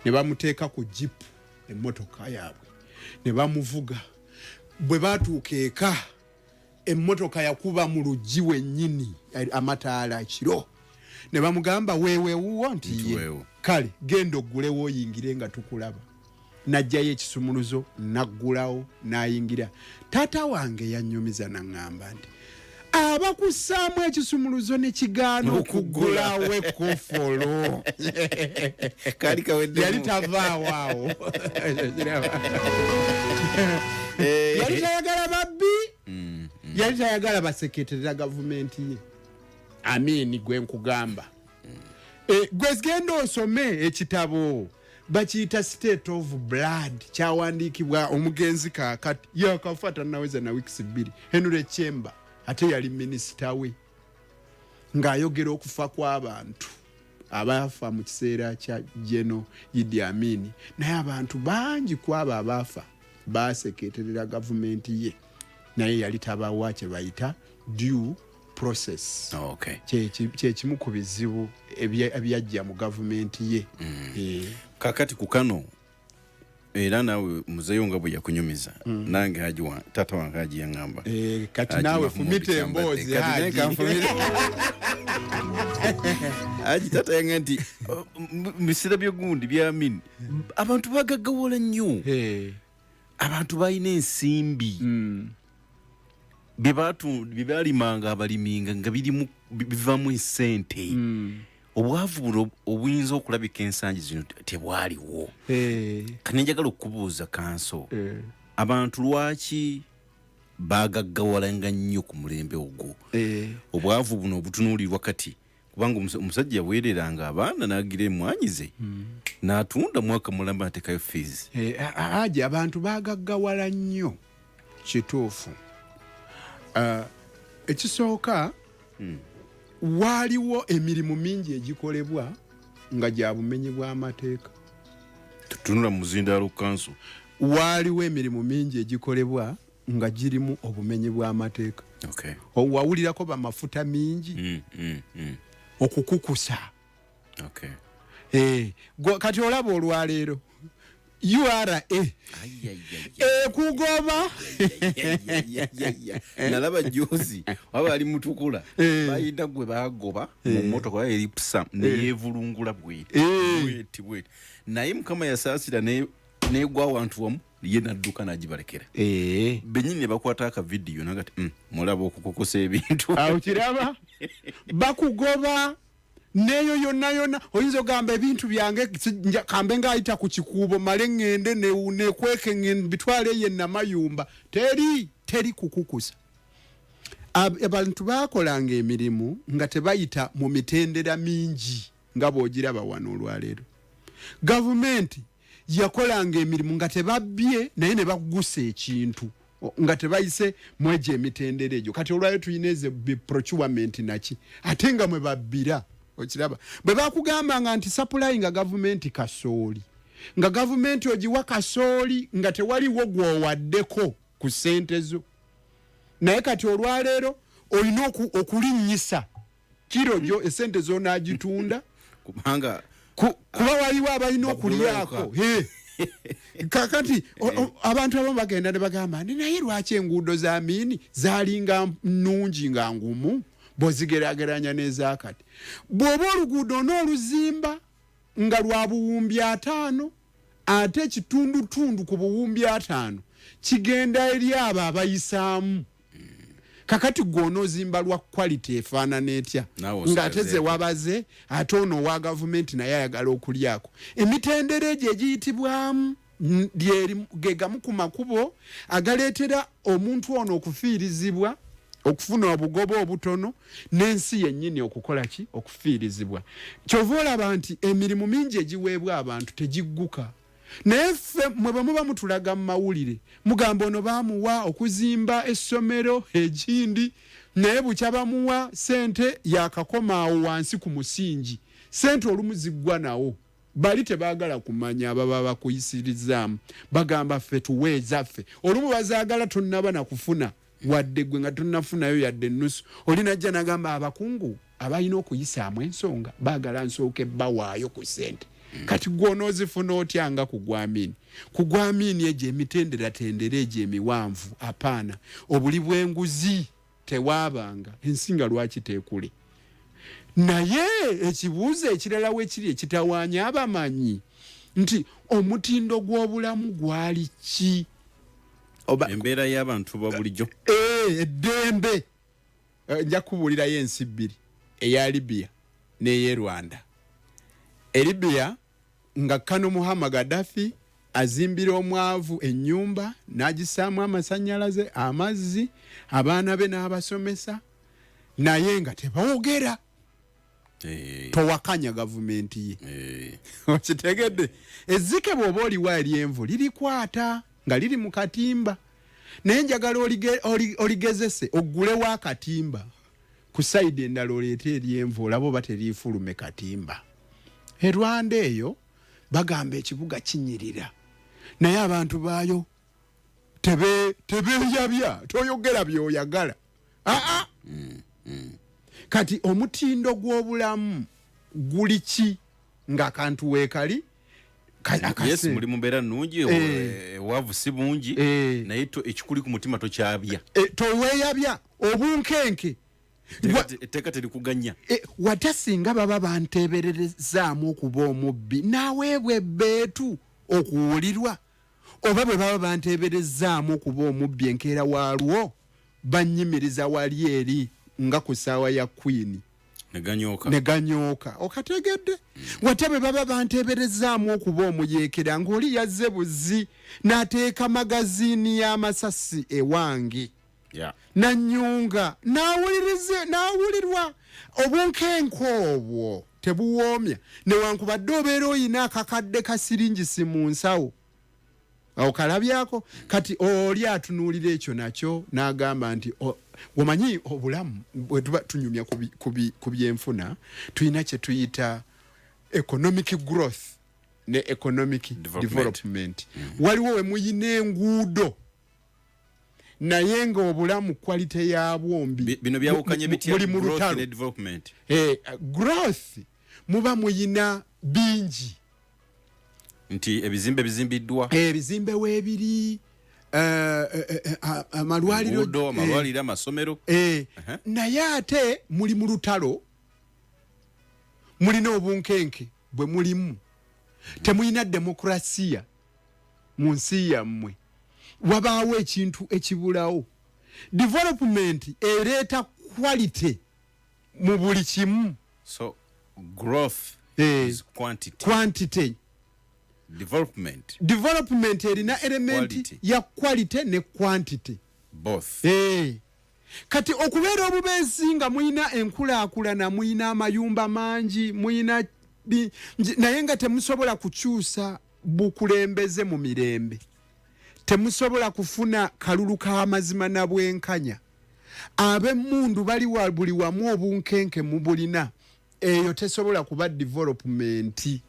ne bamuteeka ku jipu emmotoka yaabwe ne bamuvuga bwe batuuka eka emmotoka yakuba mu luggi wennyini amataala kiro ne bamugamba weewe wuwo nti kale genda oggulewo oyingire nga tukulaba najjayo ekisumuluzo naggulawo n'ayingira taata wange yannyumiza naŋŋamba nti abakussaamu ekisumuluzo ne kigaana okuggulawo ekofolo yali tavaawo awo yali tayagala babbi yali tayagala baseketerera gavumenti ye Amin gwe nkugamba gwe genda osome ekitabo bakiyita State of Blood kyawandiikibwa omugenzi kaakati yakafa tannaweza na weeks 2 Henry Chemba ate yali minisita we ng'ayogera okufa kw'abantu abaafa mu kiseera kya General Idd Amin naye abantu bangi kwabo abaafa baaseketerera gavumenti ye naye yali tabawa kye bayita due process kyekimu ku bizibu ebyajja mu gavumenti ye kakati ku kano era nawe muzeeyo nga bwe yakunyumiza nange haji tata wange haji yaŋŋamba kati nawe fumita emboozi haji tata yange nti biseera by'ogundi bya Amin abantu bagaggawola nnyo abantu balina ensimbi bye baalimanga abaliminga nga bivamu esente obwavu buno obuyinza okulabika ensangi zino tebwaliwo kati njagala okubuuza Counsel abantu lwaki bagaggawalanga nnyo ku mulembe ogwo obwavu buno obutunuulirwa kati kubanga omusajja bwereranga abaana n'agira emwanyi ze n'atunda mwaka mulamba natekayo fees aje abantu bagaggawala nnyo kituufu ekisooka waliwo emirimu mingi egikolebwa nga gya bumenyi bw'amateeka tutunula mu Muzindaalo Council waliwo emirimu mingi egikolebwa nga girimu obumenyi bw'amateeka wawulirako bamafuta mingi okukukusa kati olaba olwaleero URA kugoba nalaba jozi waba ali mutukula bayinda gwe bagoba mu motoka eri psa neyevulungula bweti naye mukama yasaasira negwa abantu wamu ye nadduka nagibalekera benyini ne bakwata aka video nagati mulaba okukokosa ebintu awo kiraba bakugoba neyo yonna oyinza ogamba ebintu byange kambe ng'ayita ku kikuubo male ŋŋende nekweke bitwale ye namayumba teri kukukusa abantu baakolanga emirimu nga tebayita mu mitendera mingi nga bw'ogiraba wano olwaleero gavumenti yakolanga emirimu nga tebabbye naye ne bagusa ekintu nga tebayise mwegyo emitendera egyo kati olwaleero tulina ezo procurement naki ate nga mwe babbira okiraba bwe bakugambanga nti supply nga gavumenti kasooli nga gavumenti ogiwa kasooli nga tewaliwo gwowaddeko ku ssente zo naye kati olwaleero olina okulinnyisa kiro gyo essente zonaagitunda kubanga kuba waliwo abalina okulyako kakati abantu abamu bagenda ne bagamba naye lwaki enguudo za Amin zalinga nnungi nga ngumu bw'ozigerageranya n'ezaakati bw'oba oluguudo n'oluzimba nga lwa buwumbi 5 ate kitundutundu ku buwumbi 5 kigenda eri abo abayisaamu kakati gw'onoozimba lwa quality efaanana etya ng'ate ze wabaze ate ono wa gavumenti naye ayagala okulyako emitendera egyo egiyitibwamu ge gamu ku makubo agaleetera omuntu ono okufiirizibwa okufuna obugoba obutono n'ensi yennyini okukola ki okufiirizibwa kyova olaba nti emirimu mingi egiweebwa abantu tegigguka naye ffe mwe bwe muba mutulaga mu mawulire mugamba ono baamuwa okuzimba essomero egindi naye bukya bamuwa ssente yakakomaawo wansi ku musingi ssente olumu ziggwa nawo bali tebaagala kumanya ababa bakuyisirizaamu bagamba ffe tuweezaffe olumu bazaagala tonnaba nakufuna wadde gwe nga tonnafunayo yadde ennusu olinajja nagamba abakungu abalina okuyisaamu ensonga baagala nsooke bawaayo ku ssente kati gwonoozifuna otyanga ku Amin ku Amin egyo emitendera egyo emiwanvu apaana obuli bw'enguzi tewaabanga ensinga lwaki teekule naye ekibuuzo ekirala wekiri ekitawaanya abamanyi nti omutindo gw'obulamu gwali ki embeera y'abantu babulijjo eddembe nja kubuulirayo ensi bbiri eya Libya n'eye Rwanda Libya nga Kano Muhammad Gaddafi azimbira omwavu ennyumba n'agisaamu amasannyalaze amazzi abaana be n'abasomesa naye nga tebawogera towakanya gavumenti ye okitegedde ezzike bw'oba oliwa eryenvu lirikwata nga liri mu katimba naye njagala oligezese oggulewo akatimba ku sayidi endala oleeta eryenvu olaba oba teriifulume katimba Rwanda eyo bagamba ekibuga kinyirira naye abantu baayo tebeeyabya toyogera by'oyagala kati omutindo gw'obulamu guli ki ng'akantu weekali yes muli mumbeera nnungi waavu si bungi naye ekikuli ku mutima tokyabya toweeyabya obunkenke etteeka terikuganya wata singa baba banteebererezaamu okuba omubbi naaweebwa ebbeetu okuwulirwa oba bwe baba banteeberezaamu okuba omubbi enkeera waalwo bannyimiriza wali eri nga ku ssaawa ya Queen neganyooka okategedde wate bwe baba banteeberezaamu okuba omuyeekera ng'oli yazze buzi n'ateeka magaziini y'amasasi ewange nanyunga n'awulirwa obunkenke obwo tebuwoomya newankubadde obeera oyina akakadde ka siringisi mu nsawo awo kalabyako kati oli atunuulira ekyo nakyo n'agamba nti omanyi obulamu bwe tuba tunyumya ku byenfuna tulina kye tuyita economic growth ne economic development waliwo we muyina enguudo naye nga obulamu kwalite yabwombi bino byawukanye bitya growth ne development growth muba muyina bingi nti ebizimbe bizimbiddwa ebizimbe weebiri amalwaliro amasomero naye ate muli mu lutalo mulina obunkenke bwe mulimu temulina demokrasiya mu nsi yammwe wabaawo ekintu ekibulawo development ereeta quality mu buli kimu so growth is quantity development erina element ya quality ne quantity both kati okubeera obubeezi nga muyina enkulaakulana muyina amayumba mangi muyina naye nga temusobola kukyusa bukulembeze mu mirembe temusobola kufuna kalulu k'amazima na bwenkanya ab'emmundu bali wa buli wamu obunkenke mu bulina eyo tesobola kuba development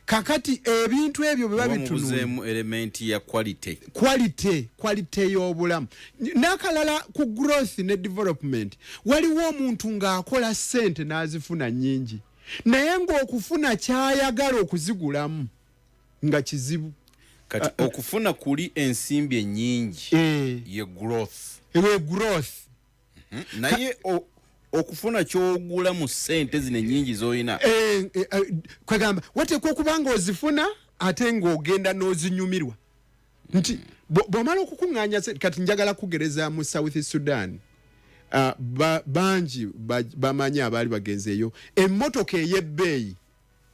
kakati ebintu ebyo bwe babitunuulira element ya quality y'obulamu n'akalala ku growth ne development waliwo omuntu ng'akola ssente n'azifuna nnyingi naye ng'okufuna kyayagala okuzigulamu nga kizibu kati okufuna kuli ensimbi ennyingi ye growth naye okufuna kyogula mu ssente zino ennyingi z'olina kwegamba wateekwa okuba ng'ozifuna ate ng'ogenda n'ozinyumirwa nti bw'omala okukuŋŋaanya kati njagala kugereza mu South Sudan bangi bamanyi abaali bagenzeeyo emmotoka ey'ebbeeyi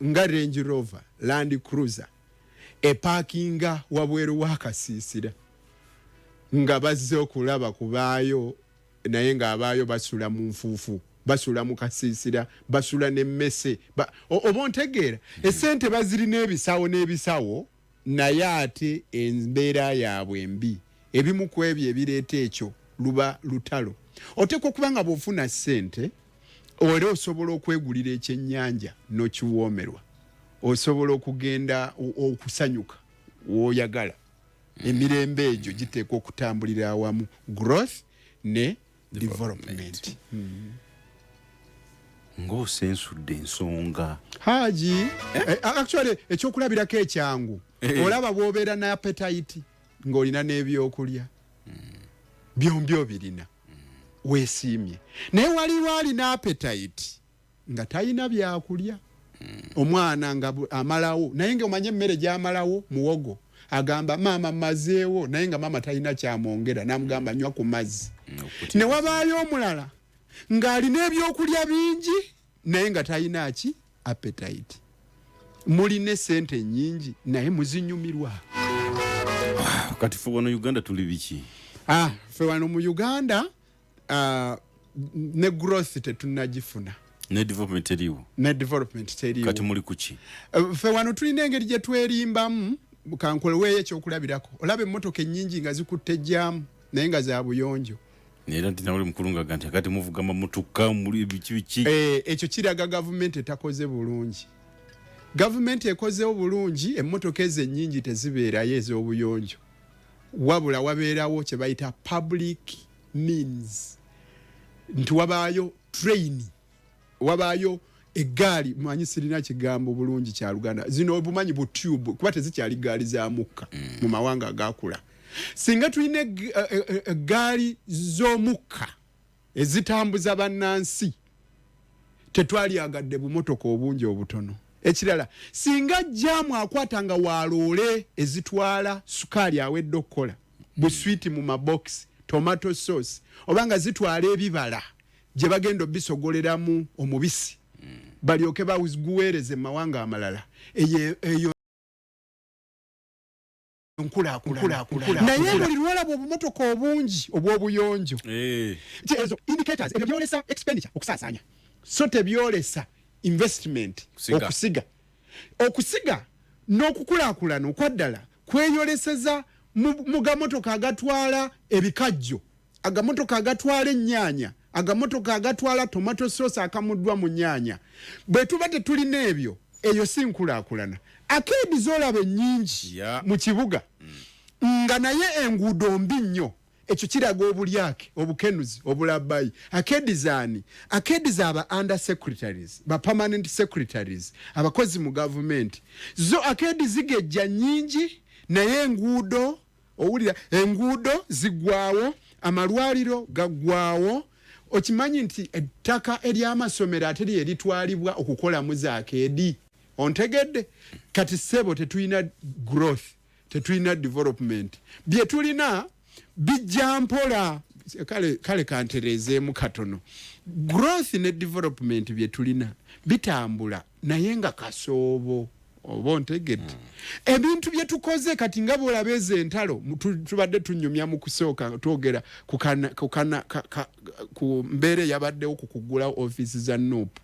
nga Range Rover Land Cruiser epaakinga wabweru w'akasiisira nga bazze okulaba kubaayo naye ng'abaayo basula mu nfuufu basula mu kasiisira basula n'emmese oba ontegeera essente bazirina ebisawo naye ate embeera yaabwe mbi ebimu ku ebyo ebireeta ekyo luba lutalo oteekwa okuba nga bw'ofuna ssente era osobola okwegulira ekyennyanja n'okiwoomerwa osobola okugenda okusanyuka w'oyagala emirembe egyo giteekwa okutambulira awamu growth ne development. Ng'osensudde ensonga haji actually ekyokulabirako ekyangu olaba bw'obeera na appetite ng'olina n'ebyokulya byombyo birina weesiimye naye waliwo alina appetite nga talina byakulya omwana nga amalawo naye ng'omanye emmere gy'amalawo muwogo agamba maama mazeewo naye nga maama talina kyamwongera n'amugamba nywa ku mazzi ne wabaayo omulala ng'alina ebyokulya bingi naye nga talina ki appetite mulina essente nnyingi naye muzinyumirwa kati ffe wano Uganda tuli biki ffe wano mu Uganda ne growth tetunnagifuna ne development teriwo kati muli kuki ffe wano tulina engeri gye twerimbamu kankoleweeyo ekyokulabirako olaba emmotoka ennyingi nga zikutte ejjaamu naye nga za buyonjo era ntinawuli mukulu nga ganti akati muvuga mamotoka muli biki ekyo kiraga gavumenti etakoze bulungi gavumenti ekozewo bulungi emmotoka ezo ennyingi tezibeerayo ez'obuyonjo wabula wabeerawo kye bayita public means nti wabaayo train wabaayo eggaali manyi sirina kigambo bulungi kya Luganda zino obumanyi bu tube kuba tezikyali gaali za mukka mu mawanga agakula singa tulina eggaali z'omukka ezitambuza bannansi tetwalyagadde bumotoka obungi obutono ekirala singa jjaamu akwatanga waloole ezitwala sukaali awedde okukola buswiti mu maboksi tomato sauce obanga zitwala ebibala gye bagenda obisogoleramu omubisi balyoke bawuguweereze mu mawanga amalala eyo naye buli lwolaba obumotoka obungi obw'obuyonjo ezo indicators ebyo byolesa expenditure okusaasaanya so tebyolesa investment okusiga n'okukulaakulana okwaddala kweyoleseza mu gamotoka agatwala ebikajjo agamotoka agatwala ennyaanya agamotoka agatwala tomato sauce akamuddwa mu nnyaanya bwe tuba tetulina ebyo eyo si nkulaakulana akeedi z'olaba ennyingi mu kibuga nga naye enguudo mbi nnyo ekyo kiraga obulyake obukenuzi obulabbayi akeedi aba under secretaries ba permanent secretaries abakozi mu gavumenti zo akeedi zigejja nnyingi naye enguudo owulira enguudo ziggwawo amalwaliro gaggwawo okimanyi nti ettaka ery'amasomero ate lye litwalibwa okukolamu zaakeedi ontegedde kati ssebo tetulina growth tetulina development bye tulina bijja mpola kale kantereezeemu katono growth ne development bye tulina bitambula naye nga kasoobo oba ontegedde ebintu bye tukoze kati nga bwolaba ez'entalo tubadde tunyumya mu kusooka twogera ku mbeera eyabaddewo ku kugula ofiisi za nuupu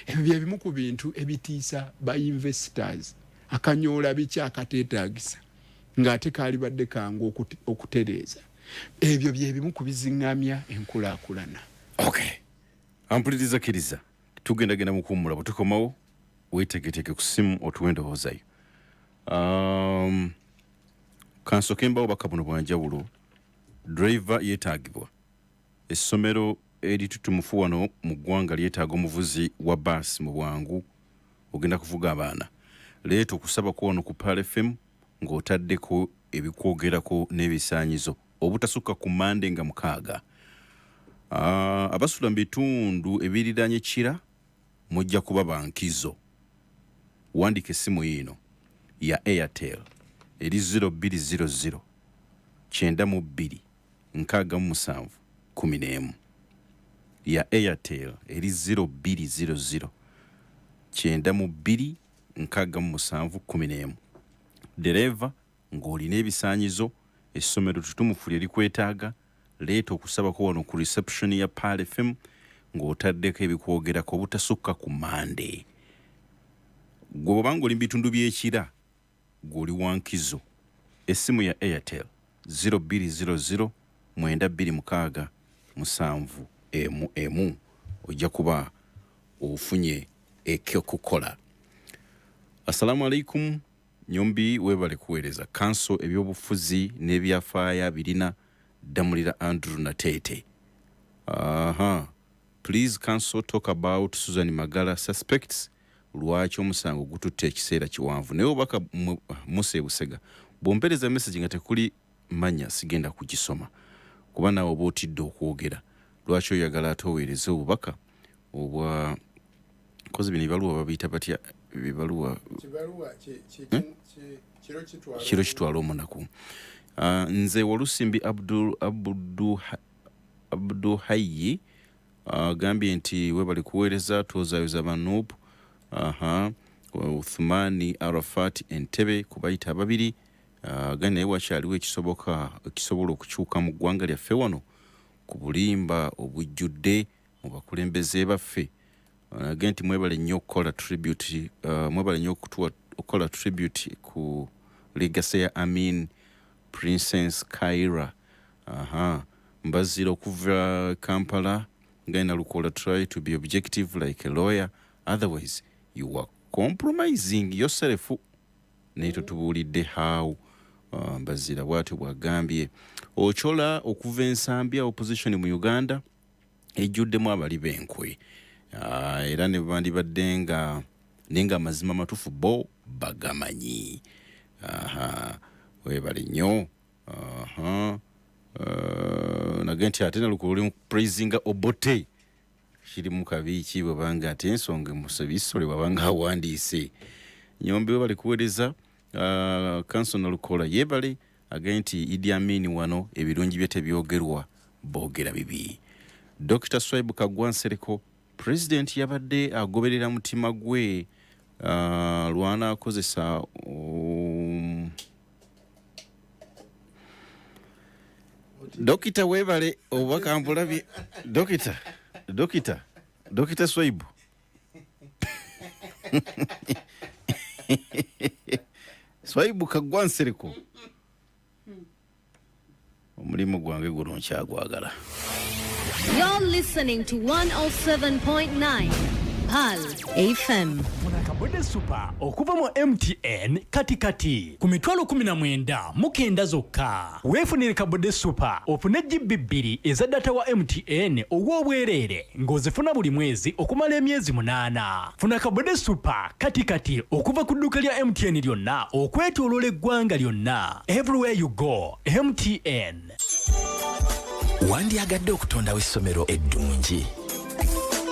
ebyo bye bimu ku bintu ebitiisa ba investors akanyoola biki akateetaagisa ng'ate kaali badde kangu okutereeza ebyo bye bimu ku biziŋŋamya enkulaakulana ampuliriza kiriza tugendagenda mu kuwummula bwe tukomawo weetegeteeke ku ssimu otuwendowoozayo. Kansoke obubaka buno bwanjawulo. Driver yeetaagibwa. Essomero eritutumufu wano mu ggwanga lyetaaga omuvuzi wa baasi mu bwangu ogenda kuvuga abaana. Leeta okusaba kw'ono ku Pal FM ng'otaddeko ebikwogerako n'ebisaanyizo obutasukka ku Mande nga 6. Abasula mu bitundu ebiriranye Kira mujja kuba bankizo. Wandika essimu yino ya Airtel eri 0200 92 67 11 ya Airtel eri 0200 92 67 11. Dereva ng'olina ebisaanyizo essomero tutumufu lye likwetaaga leeta okusaba ko wano ku reception ya Pal FM ng'otaddeko ebikwogerako obutasukka ku Mande. Gwe bw'obanga oli mu bitundu by'Ekira gw'oli wankizo. Essimu ya Airtel 0200 926 7 ojja kuba ofunye ekyokukola. Assalamu alaikum. Nyombi webale kuweereza Counsel ebyobufuzi n'ebyafaayo birina Damulira Andrew Natete. Please Counsel talk about Susan Magala suspects lwaki omusango gututte ekiseera kiwanvu. Naye obaka Muse Busega bw'ompereza message nga tekuli manya sigenda kugisoma kuba nawe oba otidde okwogera lwaki oyagala ate oweereze obubaka obwa kozi bino ebibaluwa babiyita batya ebibaluwa kiro kitwala omunaku. Nze Walusimbi Abdul Hayyi gambye nti webali kuweereza tozaayoza banuupu. Uthmani Arafat Entebe kubayita ababiri gane naye wakyaliwo ekisobola okukyuka mu ggwanga lyaffe wano ku bulimba obujjudde mu bakulembeze baffe. Nti mwebale nnyo okukola tribute mwebale nnyo okukola tribute ku legacy ya Amin Princess Kaira. Mbazira okuva Kampala Idd Nalukoola try to be objective like a lawyer, otherwise you are compromising yourself. Neto tubuulidde how Mbazira bw'atyo bw'agambye Ochola okuva ensambya opposition mu Uganda ejjuddemu abali b'enkwe. Era ne bandibadde nga amazima matuufu bo bagamanyi. Webale nnyo. Nagenti ate Nalukoola praisinga Obote kiri mu kabiiki bw'abanga ate ensonga musabisole bw'abanga awandiise. Nyombi webale kuweereza Counsel Nalukoola yebale agenti Idd Amin wano ebirungi bye tebyogerwa boogera bibi. Dr. Swaibu Kagwansereko President yabadde agoberera mutima gwe lwana akozesa Dokita webale obaka mbulabye Dokita Swaibu Swaibu Kagwansereko omulimu gwange guno nkyagwagala. You're listening to 107.9 Pal FM. Kabode Super okuva mu MTN katikati ku mitwalo 19 mukenda zokka. Weefunire Kabode Super ofune GB2 eza data wa MTN ogw'obwereere ng'ozifuna buli mwezi okumala emyezi 8. Funa Kabode Super katikati okuva ku dduuka lya MTN lyonna okwetooloola eggwanga lyonna. Everywhere you go, MTN. Wandyagadde okutondawo essomero eddungi.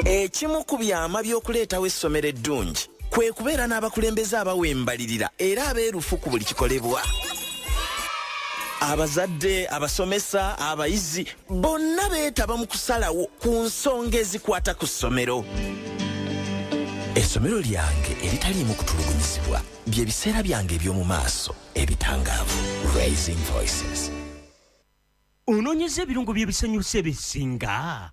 Ekimu ku byama by'okuleetawo essomero eddungi kwe kubeera n'abakulembeze abawembalirira era abeerufu ku buli kikolebwa. Abazadde, abasomesa, abayizi bonna beetaba mu kusalawo ku nsonga ezikwata ku ssomero. Essomero lyange eritaliimu kutulugunyizibwa bye biseera byange eby'omu maaso ebitangaavu. Raising Voices. Onoonyeza ebirungo by'ebisanyusa ebisinga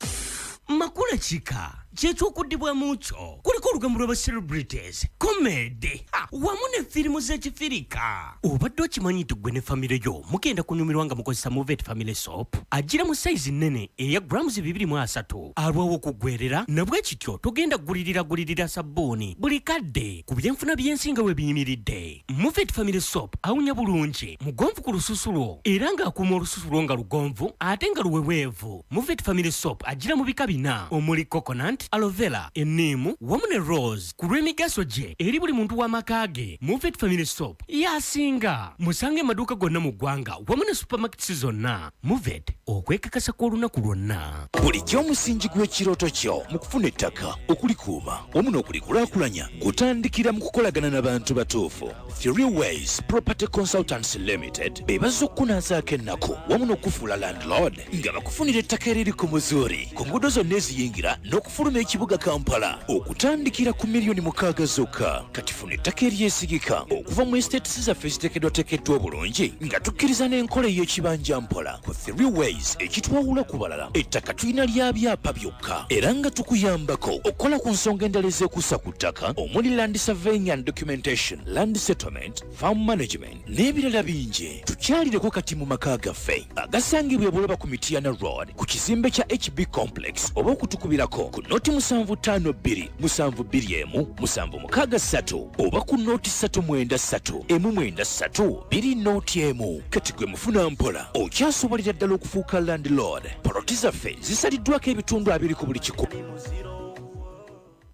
makula kika kyekyokuddibwa mukyo kuliko olugambo lw'aba celebrities comedy wamu ne firimu z'ekifirika obadde okimanyi nti gwe ne famire yo mugenda kunyumirwa nga mukozesa Movet family soap agira mu sayizi nnene eya grams 230 alwawo okuggwerera nabwe kityo togenda gulirira sabbuuni buli kadde ku byenfuna by'ensinga we biyimiridde. Movet family soap awunya bulungi mugonvu ku lususu lwo era ng'akuuma olususu lwo nga lugonvu ate nga luweweevu. Movet family soap agira mu bika bina omuli coconut, aloe vera, enniimu wamu ne rose. Ku lw'emigaso gye eri buli muntu w'amaka ge Movet family soap yasinga. Musange amaduuka gonna mu ggwanga wamu ne supermarkets zonna. Movet okwekakasa kw'olunaku lwonna. bulijjo omusingi gw'ekirooto kyo mu kufuna ettaka okulikuuma wamu n'okulikulaakulanya gutandikira mu kukolagana n'abantu batuufu. 3 Ways Property Consultants Limited be bazze okukunaazaako ennaku wamu n'okufuula landlord nga bakufunira ettaka eriri ku muzuuri ku nguudo zonna eziyingira n'okufuluma ekibuga Kampala okutandikira ku miliyoni 6 zokka. Kati funa ettaka eryesigika okuva mu estates zaffe eziteekeddwateekeddwa obulungi nga tukkiriza n'enkola ey'ekibanja mpola. Ku 3 Ways ekitwawula ku balala ettaka tulina lya byapa byokka era nga tukuyambako okukola ku nsonga endala ez'ekuusa ku ttaka omuli land surveying and documentation, land settlement, farm management n'ebirala bingi. Tukyalireko kati mu maka gaffe agasangibwa ebulaba ku Mitiana Road ku kizimbe kya HB Complex oba okutukubirako ku noti 752 721 763 oba ku noti 393 193 2 noti emu. Kati gwe mufuna mpola okyasobolera ddala okufuuka landlord. Poloti zaffe zisaliddwako ebitundu 2 ku buli 100.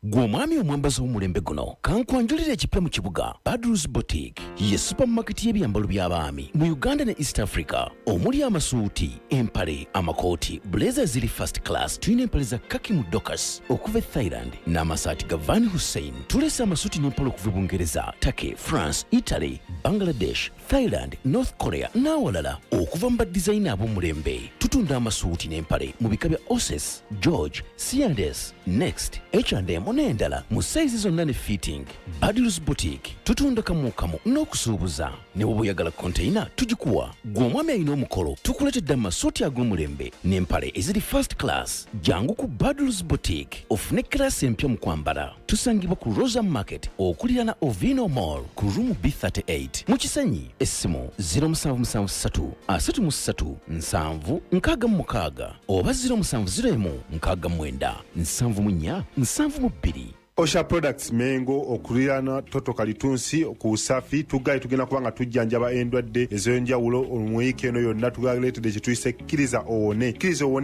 gwe omwami omwambazi w'omulembe guno kankwanjulira ekipya mu kibuga Badrus Boutique ye supermarket y'ebyambalo by'abaami mu Uganda ne East Africa omuli amasuuti, empale, amakooti, blazer ziri first class. Tulina empale za kaki mu Dockers okuva Thailand n'amasaati ga Van Hussein. Tulese amasuuti n'empale okuva Bungereza, Turkey, France, Italy, Bangladesh, Thailand, North Korea n'awalala okuva mu badizayina ab'omulembe. Tutunda amasuuti n'empale mu bika bya Oses, George, C&S, Next, H&M n'endala mu saizi zonna ne fitting. Badrus Boutique tutunda kamu n'okusuubuza. Ne bw'oba oyagala container tugikuwa. Gwe omwami alina omukolo tukuleetedde amasuuti ag'omulembe n'empale eziri first class. Jangu ku Badrus Boutique ofune class empya mu kwambala. Tusangibwa ku Rosa Market okulirana Ovino Mall ku room B38. Mu Kisenyi essimu 0773 33 7 66 oba 0701 69 74 72. Osha Products Mengo okulirana Toto Kalitunsi ku Usafi tugaye tugenda kubanga tujjanjaba endwadde ez'enjawulo omwiki eno yonna tugaleetedde kye tuyise kkiriza owone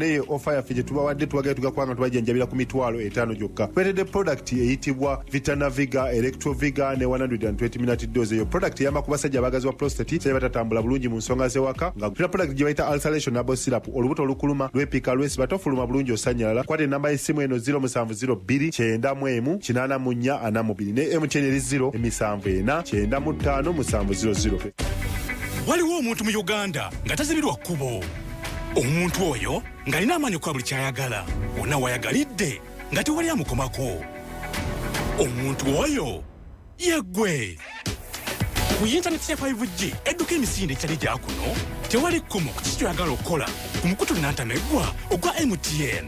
ye ofa yaffe gye tubawadde tubagaye tugakubanga tubajjanjabira ku mitwalo 5 gyokka. Tweredde product eyitibwa Vitanaviga Electroviga ne 120 minute dose. Eyo product eyamba ku basajja abagazi wa prostate sebe batatambula bulungi mu nsonga z'ewaka nga tuna product gye bayita ulceration abo syrup olubuto olukuluma lwepika lwesiba ofuluma bulungi osanyalala. Kwate namba y'essimu eno 0702 91 kinana munya anamubiri ne MTN 07495 waliwo omuntu mu Uganda nga tazibirwa kkubo. Omuntu oyo ng'alina amaanyi okukola buli kyayagala wonna wayagalidde nga tewali amukomako. Omuntu oyo yeggwe. Ku yintaneti ya 5G edduka emisinde ekyali gya kuno tewali kkomo ku kiki kyoyagala okukola ku mukutu nnantameggwa ogwa MTN.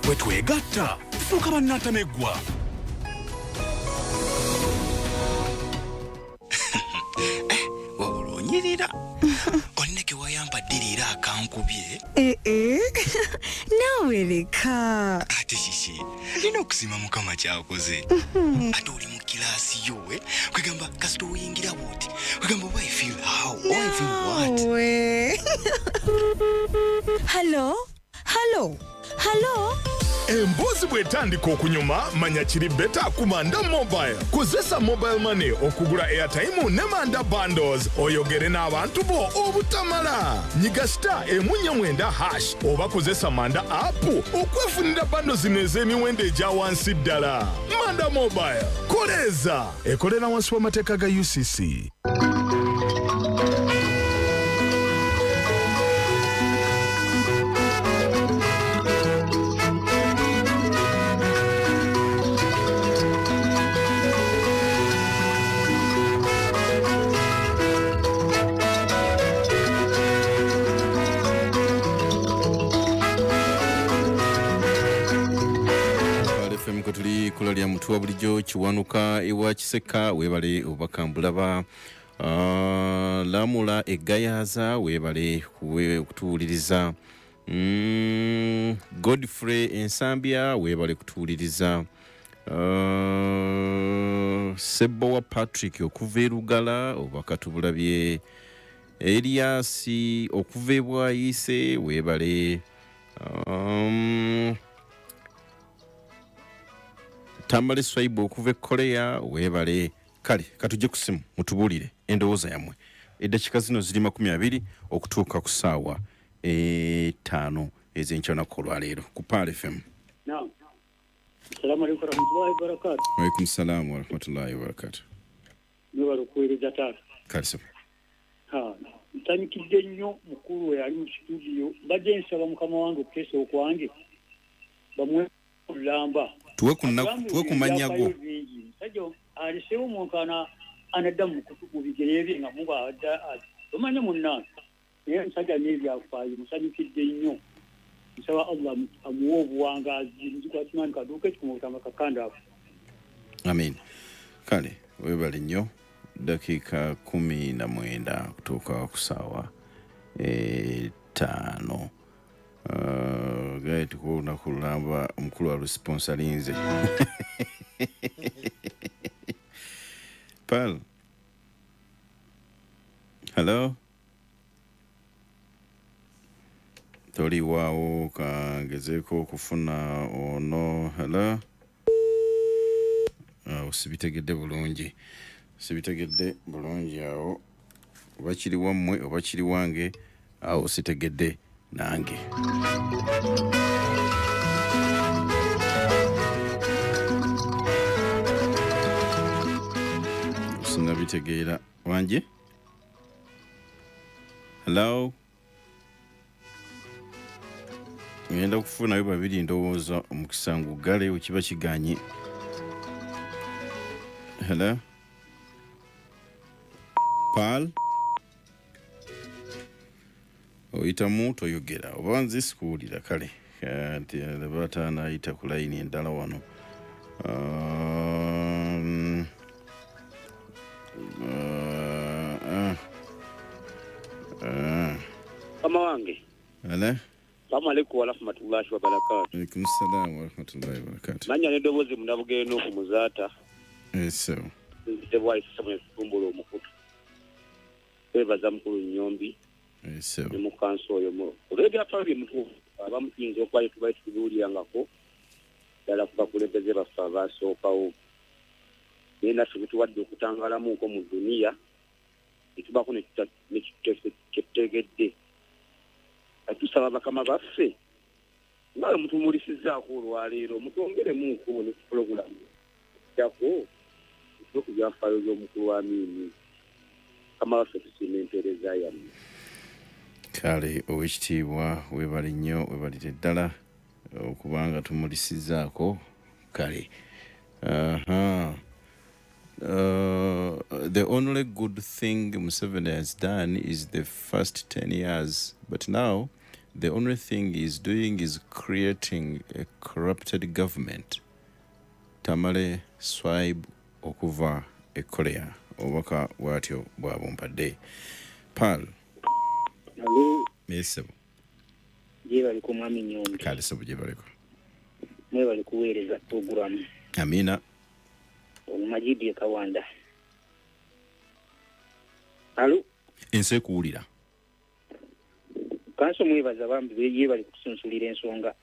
Bwe twegatta tufuuka bannantameggwa. Nyirira onneke wayambadde leero akankubye nawe leka ate shishi lina okusima mukama kyakoze ate oli mu kilaasi yowe kwegamba kasita oyingira bwoti kwegamba why feel how or feel what Hello Embuzi bwetandika okunyuma manya kiri beta ku Manda Mobile. Kozesa mobile money okugula airtime ne Manda bundles oyogere n'abantu bo obutamala. Nyiga *109# oba kozesa Manda app okwefunira bundles n'ez'emiwendo egya wansi ddala. Manda Mobile koleza ekolera wansi w'amateeka ga UCC. FM tuli kulalya mutuwa bulijjo kiwanuka ewa Kiseka webale obakambulaba Lamula egayaza webale kutuuliriza Godfrey Ensambia webale kutuuliriza Sebo wa Patrick okuva Erugala obakatubulabye Elias okuva Bwayise webale Tambale Swaibo okuva Korea webale kale katuje kusimu mutubulire endowooza yammwe eddakiika zino ziri 20 okutuuka ku ssaawa 5 ez'enkya olwaleero ku PAL FM. Naam. Assalamu alaykum warahmatullahi wabarakatuh. Wa alaykum salaam wa rahmatullahi wa barakatuh. Niwala kuweereza taata. Kalisa. Ntanyikidde nnyo mukulu we ali mu studio badde nsaba mukama wange okuteesa okwange bamwe kulamba tuwe ku manyago sajja alisewo omuntu anadda mu bigere bye nga muba adda omanya munnange naye nsajja nebyafaayo musanyukidde nnyo nsaba Allah amuwa obuwangazi nzikwatimani kaduuka ekikumutanga kakanda ako. Amin. Kale webale nnyo dakiika 19 kutuuka ku ssaawa 5 gaiti kuona kulamba omukulu wa responsalinze PAL. Hello. Toli wao kangezeko okufuna ono. Hello. Sibitegedde bulungi. Sibitegedde bulungi awo. Oba kiri wammwe oba kiri wange awo sitegedde nange. Sinabitegeera wanje. Hello. Ngenda kufunayo babiri ndowooza omukisangu gale wekiba kiganye. Hello. PAL. Oyita muntu oyogera oba nze sikuwulira kale nti bataana ayita ku layini endala wano. Mama wange. Hello. Assalamu alaykum wa rahmatullahi wa barakatuh. Alaykum salaam wa rahmatullahi wa barakatuh. Manya nedoboozi munabugeno ku muzaata. So. Tebwa isamwe kumbula omukutu. Bebaza mukulu Nyombi. So. Mu council oyo mu. Olega pali mutu abamuyinza okwaye tubaye tubuulirangako. Dala kuba kulembeze bafa basookawo. Nena tubituwadde okutangalamu nko mu dunia. Itubako nekitetegedde. Atusaba bakama baffe. Ngalo mutumulisizaako olwaleero mutwongeremu nko ne program. Jako okubyafaayo by'omukulu wa Amin kama baffe tusimentereza yammwe. Kale owekitiibwa webale nnyo webalire ddala okubanga tumulisizaako kale. The only good thing Museveni has done is the first 10 years, but now the only thing he's doing is creating a corrupted government. Tamale Swaib okuva Korea obaka watyo bwabumpadde. PAL. Hello. Yes. Je bali ku mwami Nyombi. Kale sebo je baliko. Mwe bali kuweereza program. Amina. Omumajidi ekawanda. Hello. Ense kuwulira. Kanso mwebaza bambi beje bali kusunsulira ensonga.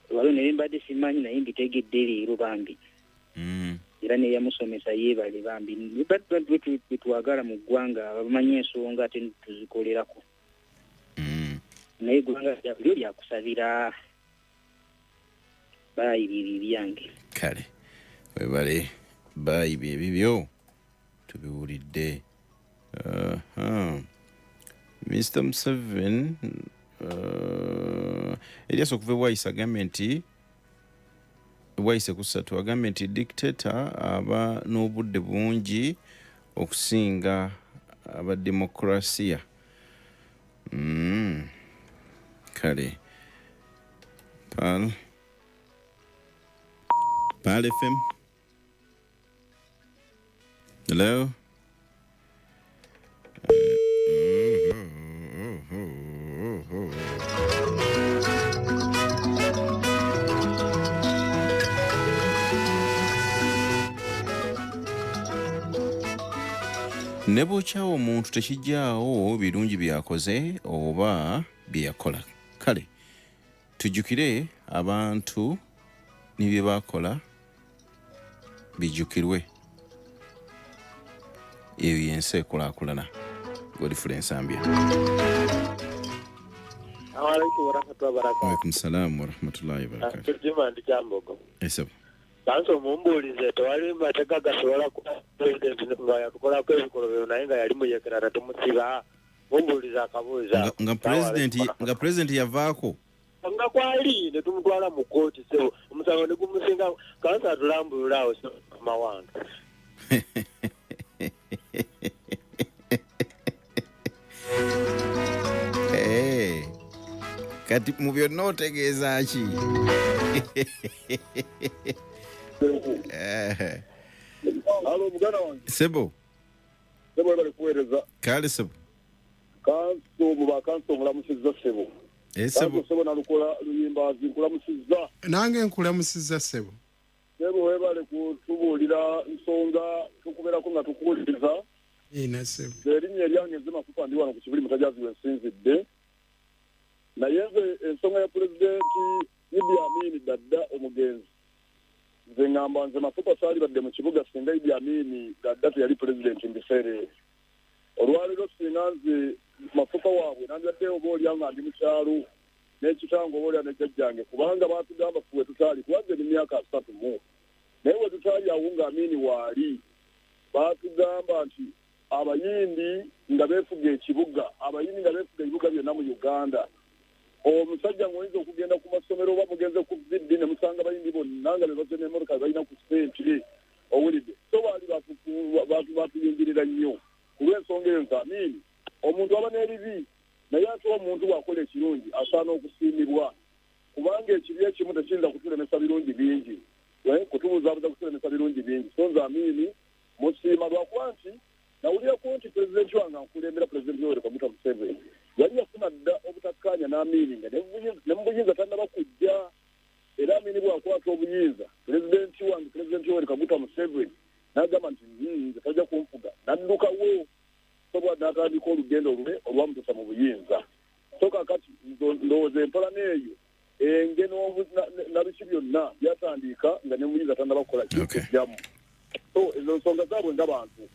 Walo ne mbadde simanyi naye mbitegedde leero bambi. Era ne yamusomesa yebale bambi. Nibadde bitwagala mu ggwanga abamanyi ensonga ate tuzikolerako. Naye ggwanga lyo lyakusabira bayibi byange. Kale. Webale bayibi ebibyo tubiwulidde. Mr. Museveni Elias okuva Bwayise agambye nti Bwayise kusatu agambye nti dictator aba n'obudde bungi okusinga abademokrasia. Kale PAL. PAL FM. Hello. Ne bw'okyawa omuntu tekijjaawo birungi byakoze oba byeyakola. Kale tujjukire abantu ne bye baakola bijjukirwe. Eyo y'ensi ekulaakulana. Godfrey Nsambya. Waalaikum salaam wa rahmatullahi wa barakatuh. Esabo. Counsel mumbulize tewali mateka gasobola ku president nga yakukolako ebikolobero naye nga yali muyekera tumusiba mumbulize akabuuza nga president yavaako nga kwali ne tumutwala mu kooti so omusango ne gumusinga Counsel atulambululawo so mawanga kati mu byonna otegeeza ki? Halo mugana wange. Sebo. Sebo bali kuweereza. Kale Sebo. Counsel mulamusizza Sebo. Sebo. Sebo Nalukoola luyimbazi nkulamusizza. Nange nkulamusizza Sebo. Sebo webale kutubuulira nsonga tukubeerako nga tukuwuliriza. Ina Sebo. Erinnya eryange nze Mafupa ndi wano ku kibuli mutajazi wensinzidde. Naye nze ensonga ya pulezidenti Idd Amin Dada omugenzi. Nze ngamba nze Mafupa saali badde mu kibuga singa Idd Amin Dada teyali pulezidenti mbiseere. Olwaleero singa nze Mafupa waabwe nandadde oba olya nga ndi mu kyalo n'ekitango oba olya ne jjajjange kubanga baatugamba fuwe tutaali kubanze n'emyaka 3 naye we tutaali awo nga Amin waali baatugamba nti abayindi nga beefuga ekibuga abayindi nga beefuga ebibuga byonna mu Uganda. Omusajja ng'oyinza okugenda ku masomero oba mugenze ku viddi ne musanga abayindi bonna nga bebaze n'emmotoka balina ku sente owulidde. So baali batuyingirira nnyo ku lw'ensonga eyo nti Amin omuntu aba n'ebibi naye ate omuntu bw'akola ekirungi asaana okusiimibwa kubanga ekibi ekimu tekiyinza kutulemesa birungi bingi kutubuzaabuza kutulemesa birungi bingi. So nze Amin musiima lwakuba nti nawulirako nti pulezidenti wange ankulembera pulezidenti Yoweri Kaguta Museveni yali yafuna dda obutakkaanya n'Amin nga ne mu buyinza tannaba kujja era Amin bw'akwata obuyinza pulezidenti wange pulezidenti Yoweri Kaguta Museveni n'agamba nti nze tajja kunfuga n'addukawo sobwa n'atandika olugendo lwe olwamutuusa mu buyinza. So kakati ndowooza empola n'eyo engeno nabiki byonna byatandika nga ne mu buyinza tannaba kukola kikujjamu. So ezo nsonga zaabwe ng'abantu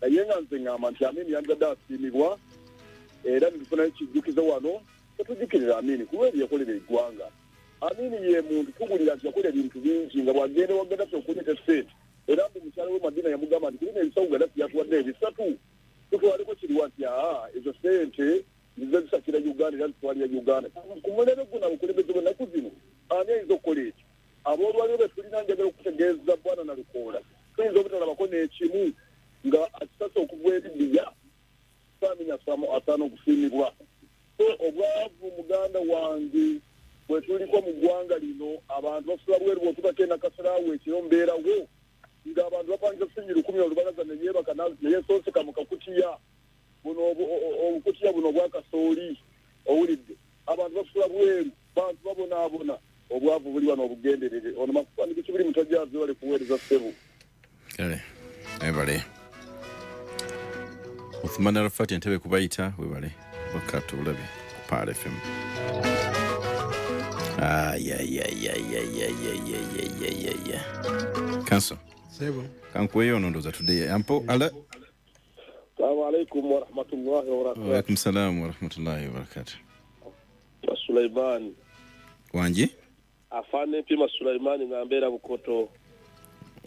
naye nga nze ngamba nti Amin yangadde asiimibwa era nitufunayo kijjukizo wano tetujjukirira Amin kuba ebyo yakolera eggwanga. Amin ye muntu tugulira nti yakola ebintu bingi nga bwagenda wa Gaddafi okunyita ssente era mbu mukyala we Madina yamugamba nti kulina ebisawo Gaddafi yatuwadde ebisatu tutwaleko kiriwa nti ezo ssente nizo zisakira Uganda era zitwalira Uganda. Ku mulembe guno abakulembeze b'ennaku zino ani ayinza okukola ekyo? Aboolwaliro be tulina njagala okutegeeza Bwana Nalukoola tuyinza obutalabako n'ekimu nga akisasa okuva ebibiya Amin asaana okusiimibwa. So obwavu muganda wange bwe tuliko mu ggwanga lino abantu basula bweru bw'otubako nakasalawo ekiro mbeerawo ng'abantu bapangisa sinyi 10 olubalaza ne yeebaka neyesooseka mu kakutiya buno obukutiya buno obwakasooli owulidde abantu basula bweru bantu babonaabona obwavu buli wano obugenderere ono Mafupa ndi kibuli mutajazi bali kuweereza Sebo. Kale ebale Uthman Arafat entebe kubayita webale wakati ulabi PAL FM. Counsel Sebo kankuweyo nondoza today ampo ala. Assalamu alaikum wa rahmatullahi wa barakatuh. Wa alaikum salam wa rahmatullahi wa barakatuh. Sulaiman wanji afande pima Sulaiman ngambera bukoto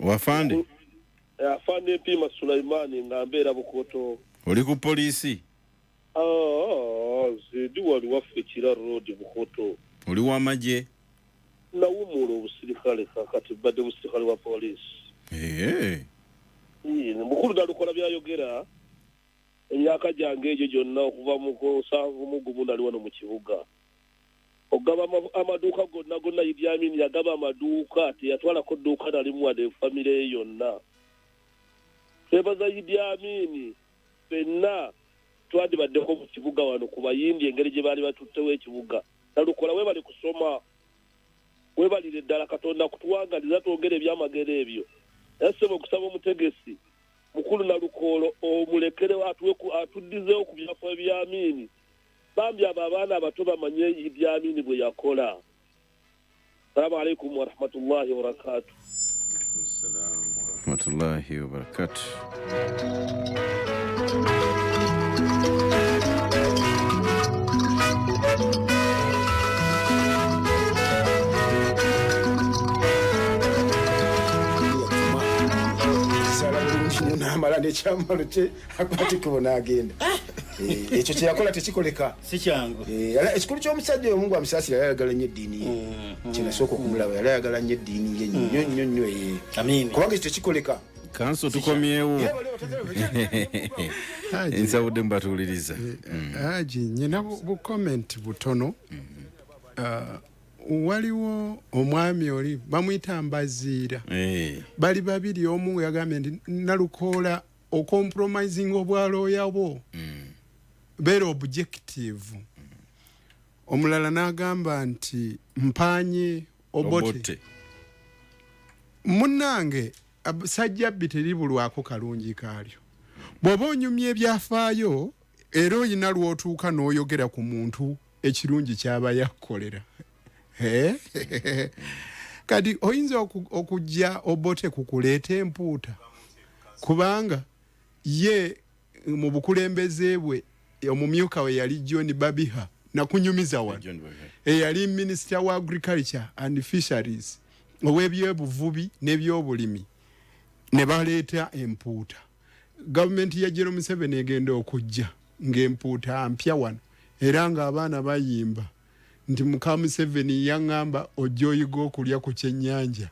wafande afande pima Sulaiman ngambera bukoto oli ku polisi zidi wali waffe Kira Road bukoto oli wamaje na wumulo obusirikale kakati badde musirikale wa polisi mukulu Nalukoola byayogera emyaka gyange egyo gyonna okuva mu 7 nali wano mu kibuga okugaba amaduuka gonna Idd Amin yagaba amaduuka teyatwalako dduuka nalimu wadde famire yonna twebaza Idd Amin fenna twandibaddeko mu kibuga wano ku bayindi engeri gye baali batuttewo ekibuga Nalukoola webali kusoma webalire ddala Katonda kutuwangaliza twongere ebyamagero ebyo yasaba okusaba omutegesi mukulu Nalukoola omulekere atuddizeewo ku byafaayo bya Amin bambi abo abaana abato bamanye Idd Amin bwe yakola. Assalamu alaikum wa rahmatullahi wa barakatuh. Assalamu wa rahmatullahi wa barakatuh. Namala nekyamalo kye akwatiko n'agenda ekyo kye yakola tekikoleka si kyangu ekikulu ky'omusajja omungu amusaasira yayagala nnyo eddiini ye kinasooka okumulaba yayagala nnyo eddiini ye nnyo nnyo kubanga ekyo tekikoleka Counsel tukomyewo ensawudde mbatuuliriza Haji nyina bukomenti butono waliwo omwami oli bamuyita Mbaziira bali babiri omu yagambye nti Nalukoola ocompromising obwalooya bwo beera objective omulala n'agamba nti mpanye obote munnange sajja bbi teribulwako kalungi kaalyo bw'oba onyumya ebyafaayo era oyina lw'otuuka n'oyogera ku muntu ekirungi ky'aba yakukolera kati oyinza okujja obote kukuleeta empuuta kubanga ye mu bukulembeze bwe omumyuka we yali John Babiha nakunyumiza wano eyali Minister wa Agriculture and Fisheries ow'ebyobuvubi n'ebyobulimi ne baleeta empuuta gavumenti ya President Museveni egenda okujja ng'empuuta mpya wano era ng'abaana bayimba nti muka Museveni yaŋŋamba ojjoyiga okulya ku kyennyanja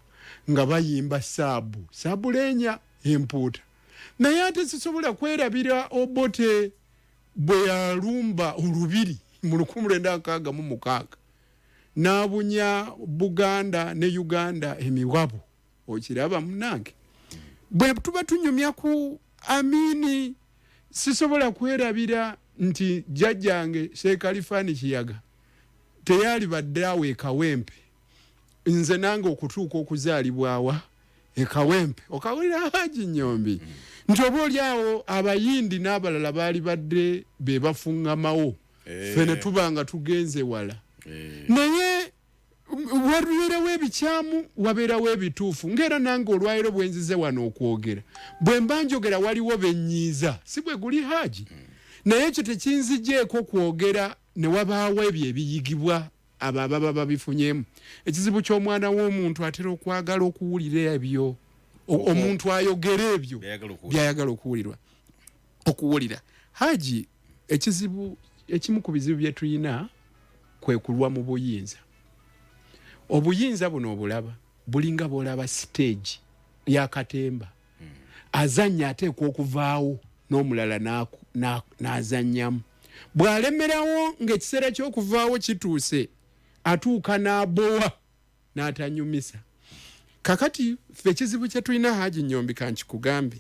nga bayimba saabu leenya empuuta naye ate sisobola kwerabira obote bwe yalumba olubiri mu 1966 n'abunya Buganda ne Uganda emiwabo okiraba munange bwe tuba tunyumya ku Amini sisobola kwerabira nti jjajjange Sheikh Alifani Kiyaga teyali baddawe Kawempe nze nange okutuuka okuzaalibwawa Kawempe okawulira Haji Nyombi nti oboolyawo abayindi n'abalala baali badde be bafuŋŋamawo fene tubanga tugenze wala naye wabeerawo ebikyamu wabeerawo ebituufu ng'era nange olwayiro bwenzize wano okwogera bwe mba njogera waliwo benyiiza si bwe guli Haji naye ekyo tekinzigyeko kwogera ne wabaawo ebyo ebiyigibwa abo ababa babifunyemu ekizibu ky'omwana w'omuntu atera okwagala okuwulira ebyo omuntu ayogera ebyo byayagala okuwulira Haji ekizibu ekimu ku bizibu bye tulina kwe kulwa mu buyinza obuyinza buno obulaba bulinga bwolaba stage ya katemba azanya ateekwa okuvaawo n'omulala n'azannyamu bw'alemerawo ng'ekiseera ky'okuvaawo kituuse atuuka n'abowa n'atanyumisa kakati ffe ekizibu kye tulina Haji Nyombi kankikugambe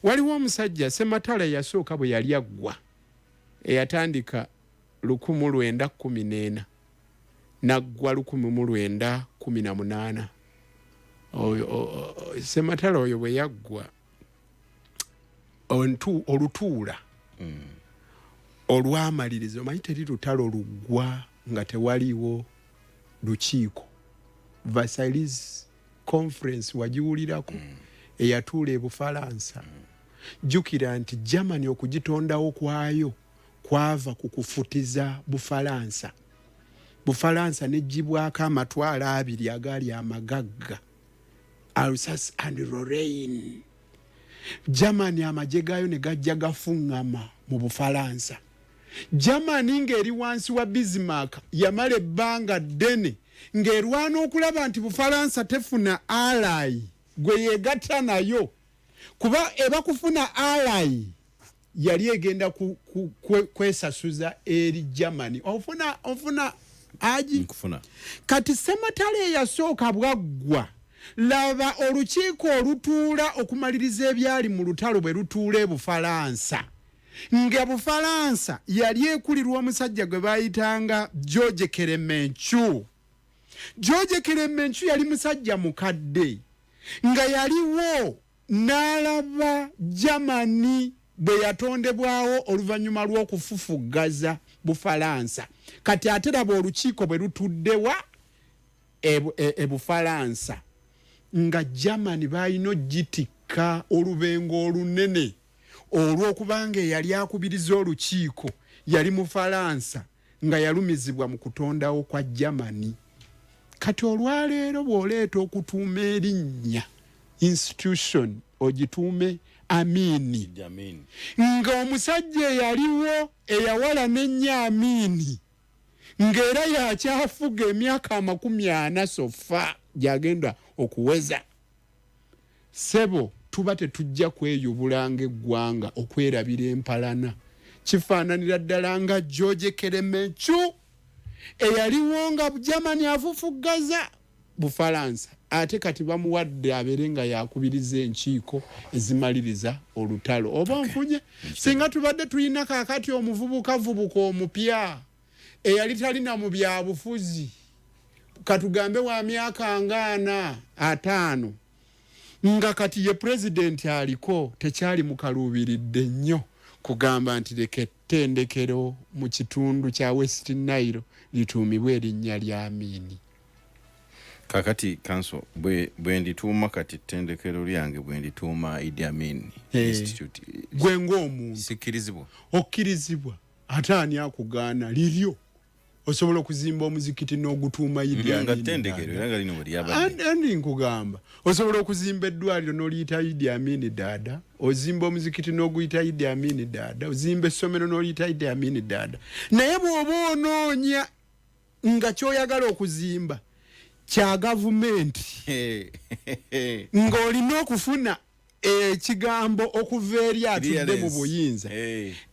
waliwo omusajja Sematala yasooka bwe yali aggwa eyatandika 1914 naggwa 1918 Sematala oyo bwe yaggwa olutuula olwamaliriza omanyi teri lutalo luggwa nga tewaliwo lukiiko Versailles conference wagiwulirako eyatuula Bufalansa jjukira nti Germany okugitondawo kwayo kwava ku kufutiza Bufalansa n'eggyibwako amatwalo 2 agali amagagga Alsace and Lorraine Germany amagye gaayo ne gajja gafuŋŋama mu Bufalansa Germany ng'eri wansi wa Bismarck yamala ebbanga ddene ng'erwana okulaba nti Bufalansa tefuna ally gwe yegatta nayo kuba eba kufuna ally yali egenda kwesasuza eri Germany ofuna aji kati sematale yasooka bwaggwa laba olukiiko olutuula okumaliriza ebyali mu lutalo bwe lutuula e Bufalansa nga Bufalansa yali ekulirwa omusajja gwe bayitanga George Clemenceau. George Clemenceau yali musajja mukadde nga yaliwo n'alaba Germany bwe yatondebwawo oluvannyuma lw'okufufugaza Bufalansa. Kati ate laba olukiiko bwe lutuddewa e Bufalansa nga Germany bayino gitikka olubengo olunene olw'okubanga yali akubiriza olukiiko yali mu Falansa nga yalumizibwa mu kutondawo kwa Germany. Kati olwaleero bw'oleeta okutuuma erinnya institution ogituume Amini nga omusajja yaliwo eyawala n'ennya Amini ng'era yakyafuga emyaka 40 sofa gyagenda okuweza. Sebo tuba tetujja kweyubulanga eggwanga okwerabira empalana. Kifaananira ddala nga George Clemenceau eyaliwo nga Germany afufugaza Bufalansa ate kati bamuwadde abeere nga yakubiriza enkiiko ezimaliriza olutalo. Oba nfunye singa tubadde tulina kaakati omuvubukavubuka omupya eyali talina mu byabufuzi katugambe wa myaka ngana 5 nga kati ye president aliko tekyali mukaluubiridde nnyo kugamba nti leka ettendekero mu kitundu kya West Nile lituumibwe erinnya lya Amini. Kakati Counsel bwe ndituuma kati ettendekero lyange bwe ndituuma Idd Amin Institute gwe ng'omuntu sikirizibwa okkirizibwa ate ani akugaana liryo osobola okuzimba omuzikiti n'ogutuuma Idd Amin nga ttendekero era nga lino bwe lyabadde ani nkugamba osobola okuzimba eddwaliro n'oliyita Idd Amin dada ozimba omuzikiti n'oguyita Idd Amin dada ozimba essomero n'oliyita Idd Amin dada naye bw'oba onoonya nga kyoyagala okuzimba kya gavumenti ng'olina okufuna ekigambo okuva eri atudde mu buyinza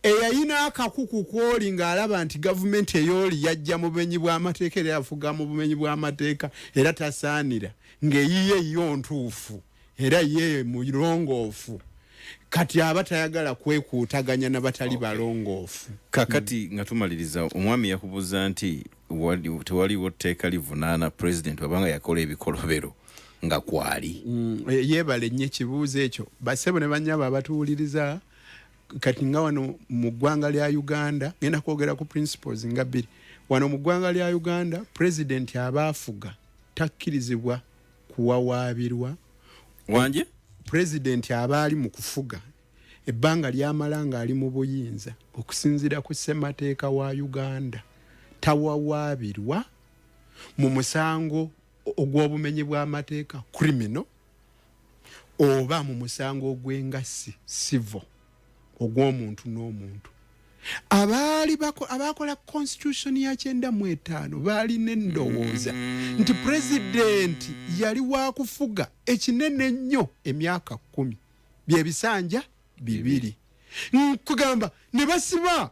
eyayina akakuku kwoli ng'alaba nti gavumenti ey'oli yajja mu bumenyi bw'amateeka era yafuga mu bumenyi bw'amateeka era tasaanira ng'eyiye yo ntuufu era ye mulongoofu kati aba tayagala kwekuutaganya n'abatali balongoofu. Kakati nga tumaliriza omwami yakubuza nti tewaliwo tteeka livunaana president wabanga yakola ebikolobero nga kwali yebale nnyo ekibuuzo ekyo basebo ne banyaba abatuwuliriza kati nga wano mu ggwanga lya Uganda ngenda kwogera ku principles nga 2 wano mu ggwanga lya Uganda president abaafuga takkirizibwa kuwawaabirwa wanje president abaali mu kufuga ebbanga lyamala nga ali mu buyinza okusinziira ku ssemateeka wa Uganda tawawaabirwa mu musango ogw'obumenyi bw'amateeka criminal oba mu musango ogw'engassi civil ogw'omuntu n'omuntu. Abakola constitution ya 95 baali n'endowooza nti president yali wa kufuga ekinene nnyo emyaka 10 byebisanja 2 nkugamba ne basiba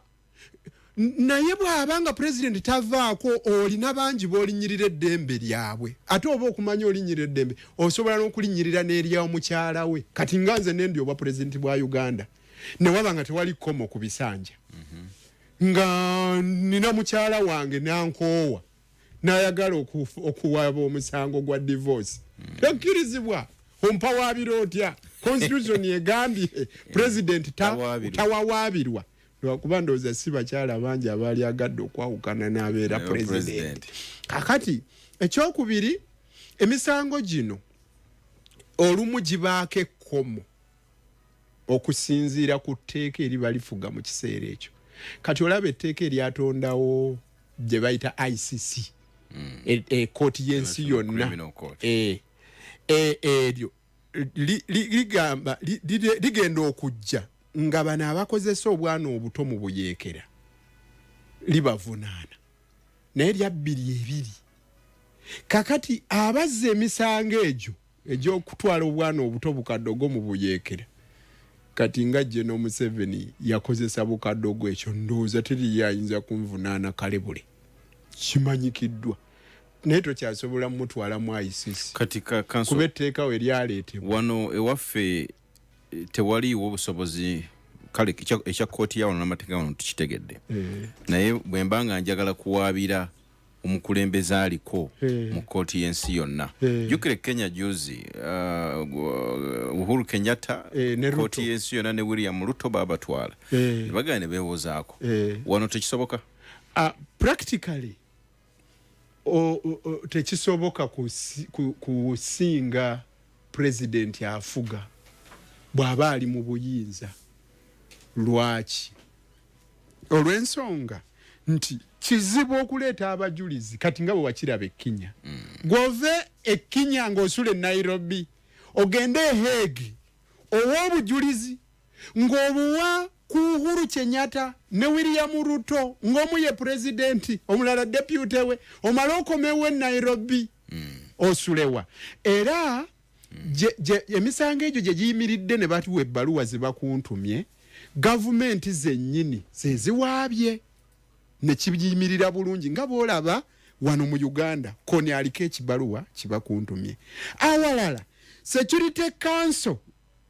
naye bw'abanga president tavaako olina bangi b'olinyirira eddembe lyabwe ate oba okumanya olinyirira eddembe osobola n'okulinyirira n'erya omukyala we kati nga nze nendi obwa president bwa Uganda ne waba nga tewali komo ku bisanja nga nina mukyala wange nankoowa n'ayagala okuwaba omusango gwa divorce takkirizibwa ompawaabira otya constitution egambye president tawawaabirwa lwakuba ndowooza si bakyala bangi abaali agadde okwawukana n'abeera president. Kakati ekyokubiri emisango gino olumu gibaako ekkomo okusinziira ku tteeka eri balifuga mu kiseera ekyo. Kati olaba etteeka eryatondawo gye bayita ICC ekooti y'ensi yonna eryo ligenda okujja nga bano abakozesa obwana obuto mu buyeekera libavunaana naye lya 2 kakati abazza emisango egyo egy'okutwala obwana obuto bukaddogo mu buyeekera kati nga President Museveni yakozesa bukaddogo ekyo ndowooza teri yayinza kunvunaana kale bule kimanyikiddwa naye tokyasobola mutwala mu ICC katika council kuba etteekawo eryaleetebwa wano ewaffe tewaliiwo obusobozi kale ekya kooti yawano n'amateeka wano tukitegedde naye bwe mba nga njagala kuwaabira omukulembeze aliko mu kooti y'ensi yonna jukire Kenya juzi Uhuru Kenyatta kooti y'ensi yonna ne William Ruto babatwala bagane ne beewozaako wano tekisoboka practically tekisoboka kusinga president afuga bw'aba ali mu buyinza lwaki olw'ensonga nti kizibu okuleeta abajulizi kati nga bwe wakiraba Kenya gwove Kenya ng'osula Nairobi ogende Hague ow'obujulizi ng'obuwa ku Uhuru Kenyatta ne William Ruto ng'omu ye presidenti omulala deputy we omala okomewo Nairobi osulewa era emisango egyo gye giyimiridde ne batuwa ebbaluwa ze bakuntumye gavumenti zennyini zeziwaabye ne kibiyimirira bulungi nga bw'olaba wano mu Uganda koni aliko ekibaluwa kibakuntumye awalala Security Council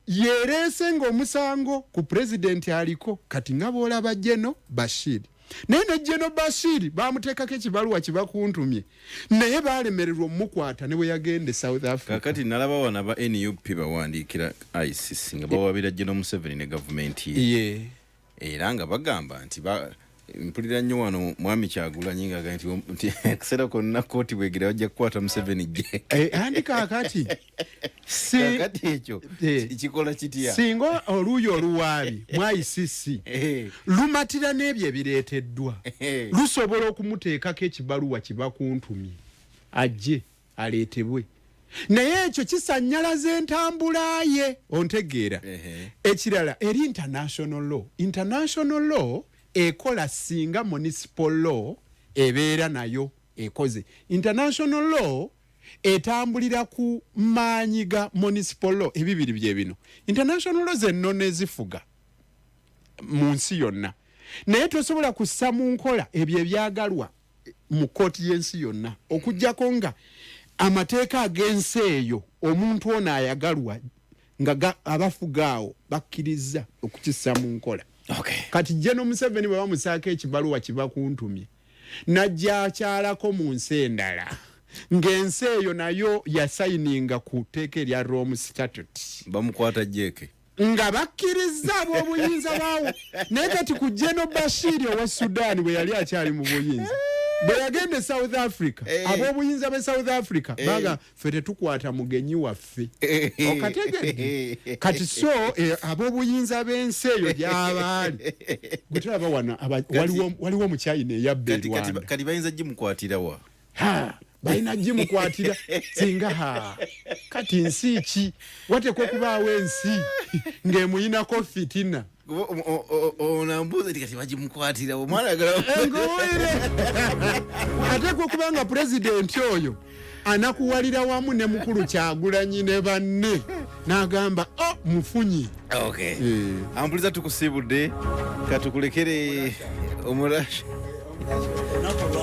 yereese ng'omusango ku president aliko kati nga bw'olaba Jeno Bashir naye ne Jeno Bashir bamuteekako ekibaluwa kibakuntumye naye baalemererwa omukwata ne bwe yagende South Africa kati nalaba wana ba NUP bawandiikira ICC nga bawabira Jeno Museveni ne gavumenti ye era nga bagamba nti mpulira nnyo wano mwami Kyagulanyi nga nti kiseera konna kooti bwegera bajja kukwata Museveni gye andi kaakati kakati ekyo kikola kitya singa oluuyi oluwaabi mu ICC lumatira n'ebyo ebireeteddwa lusobola okumuteekako ekibaluwa kibakuntumye ajje aleetebwe naye ekyo kisannyalaza entambula ye ontegeera ekirala eri international law ekola singa municipal law ebeera nayo ekoze international law etambulira ku maanyi ga municipal law ebibiri bye bino international law zennona ezifuga mu nsi yonna naye tosobola kussa mu nkola ebyo ebyagalwa mu kooti y'ensi yonna okuggyako nga amateeka ag'ensi eyo omuntu ono ayagalwa nga abafugaawo bakkiriza okukissa mu nkola kati Jeno Museveni bwe bamusaako ekibaluwa kibakuntumye najja akyalako mu nsi endala ng'ensi eyo nayo yasayininga ku tteeka erya Rome Statute bamukwata jeke nga bakkiriza ab'obuyinza baawo naye kati ku Jeno Bashir owa Sudan bwe yali akyali mu buyinza bwe yagende South Africa ab'obuyinza be South Africa baga ffe tetukwata mugenyi waffe okategedde kati so ab'obuyinza b'ensi eyo gy'abaali gwe tulaba wano waliwo mu China eyabba Rwanda kati bayinza gimukwatira wa balina gimukwatira singa kati nsi ki watekwa okubaawo ensi ng'emuyinako fitina onambuza kati bagimukwatira omwana agala atekwa okuba nga pulezidenti oyo anakuwalira wamu ne mukulu Kyagulanyi ne banne n'agamba mufunyi ampuliza tukusiibudde katukulekere omulashi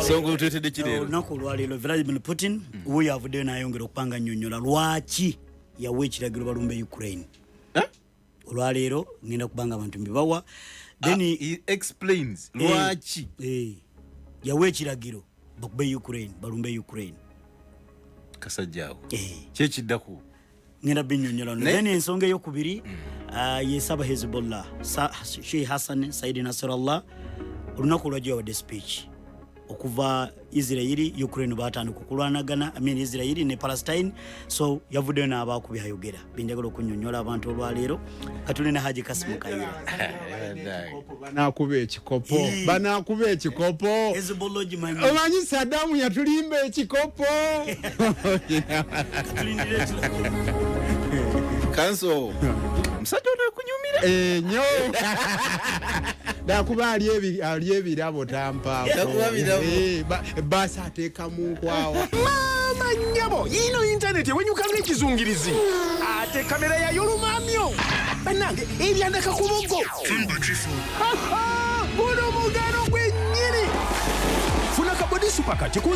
songa lutetedde kireero olunaku olwaleero Vladimir Putin wuyo avuddeyo n'ayongera okupanga nnyonnyola lwaki yawa ekiragiro balumbe Ukraine olwaleero ngenda kubanga abantu mbibawa then he explains lwaki yawa ekiragiro bakube Ukraine balumbe Ukraine kasajjaawo kyekiddaku ngenda binnyonnyola then ensonga ey'okubiri yesaba Hezbollah Sheikh Hassan Said Nasrallah olunaku olwajja yawadde speech okuva Israeli Ukraine batandika okulwanagana Israeli ne Palestine so yavuddeyo n'abakubi ayogera benjagala okunnyonnyola abantu olwaleero katuli ne Haji Kasimu Kayira banaakuba ekikopo omanyi Saddam yatulimba ekikopo Counsel musajja ono akunyumira nnyo dakuba ali ebirabo tampaako basi ateeka mu nkwawa maama nnyabo yino intaneti ewenyuka ng'ekizungirizi ate kamera yayo olumamyo bannange ebyandaka ku buggo guno mugano gwennyini funa kabode Kabode Super kati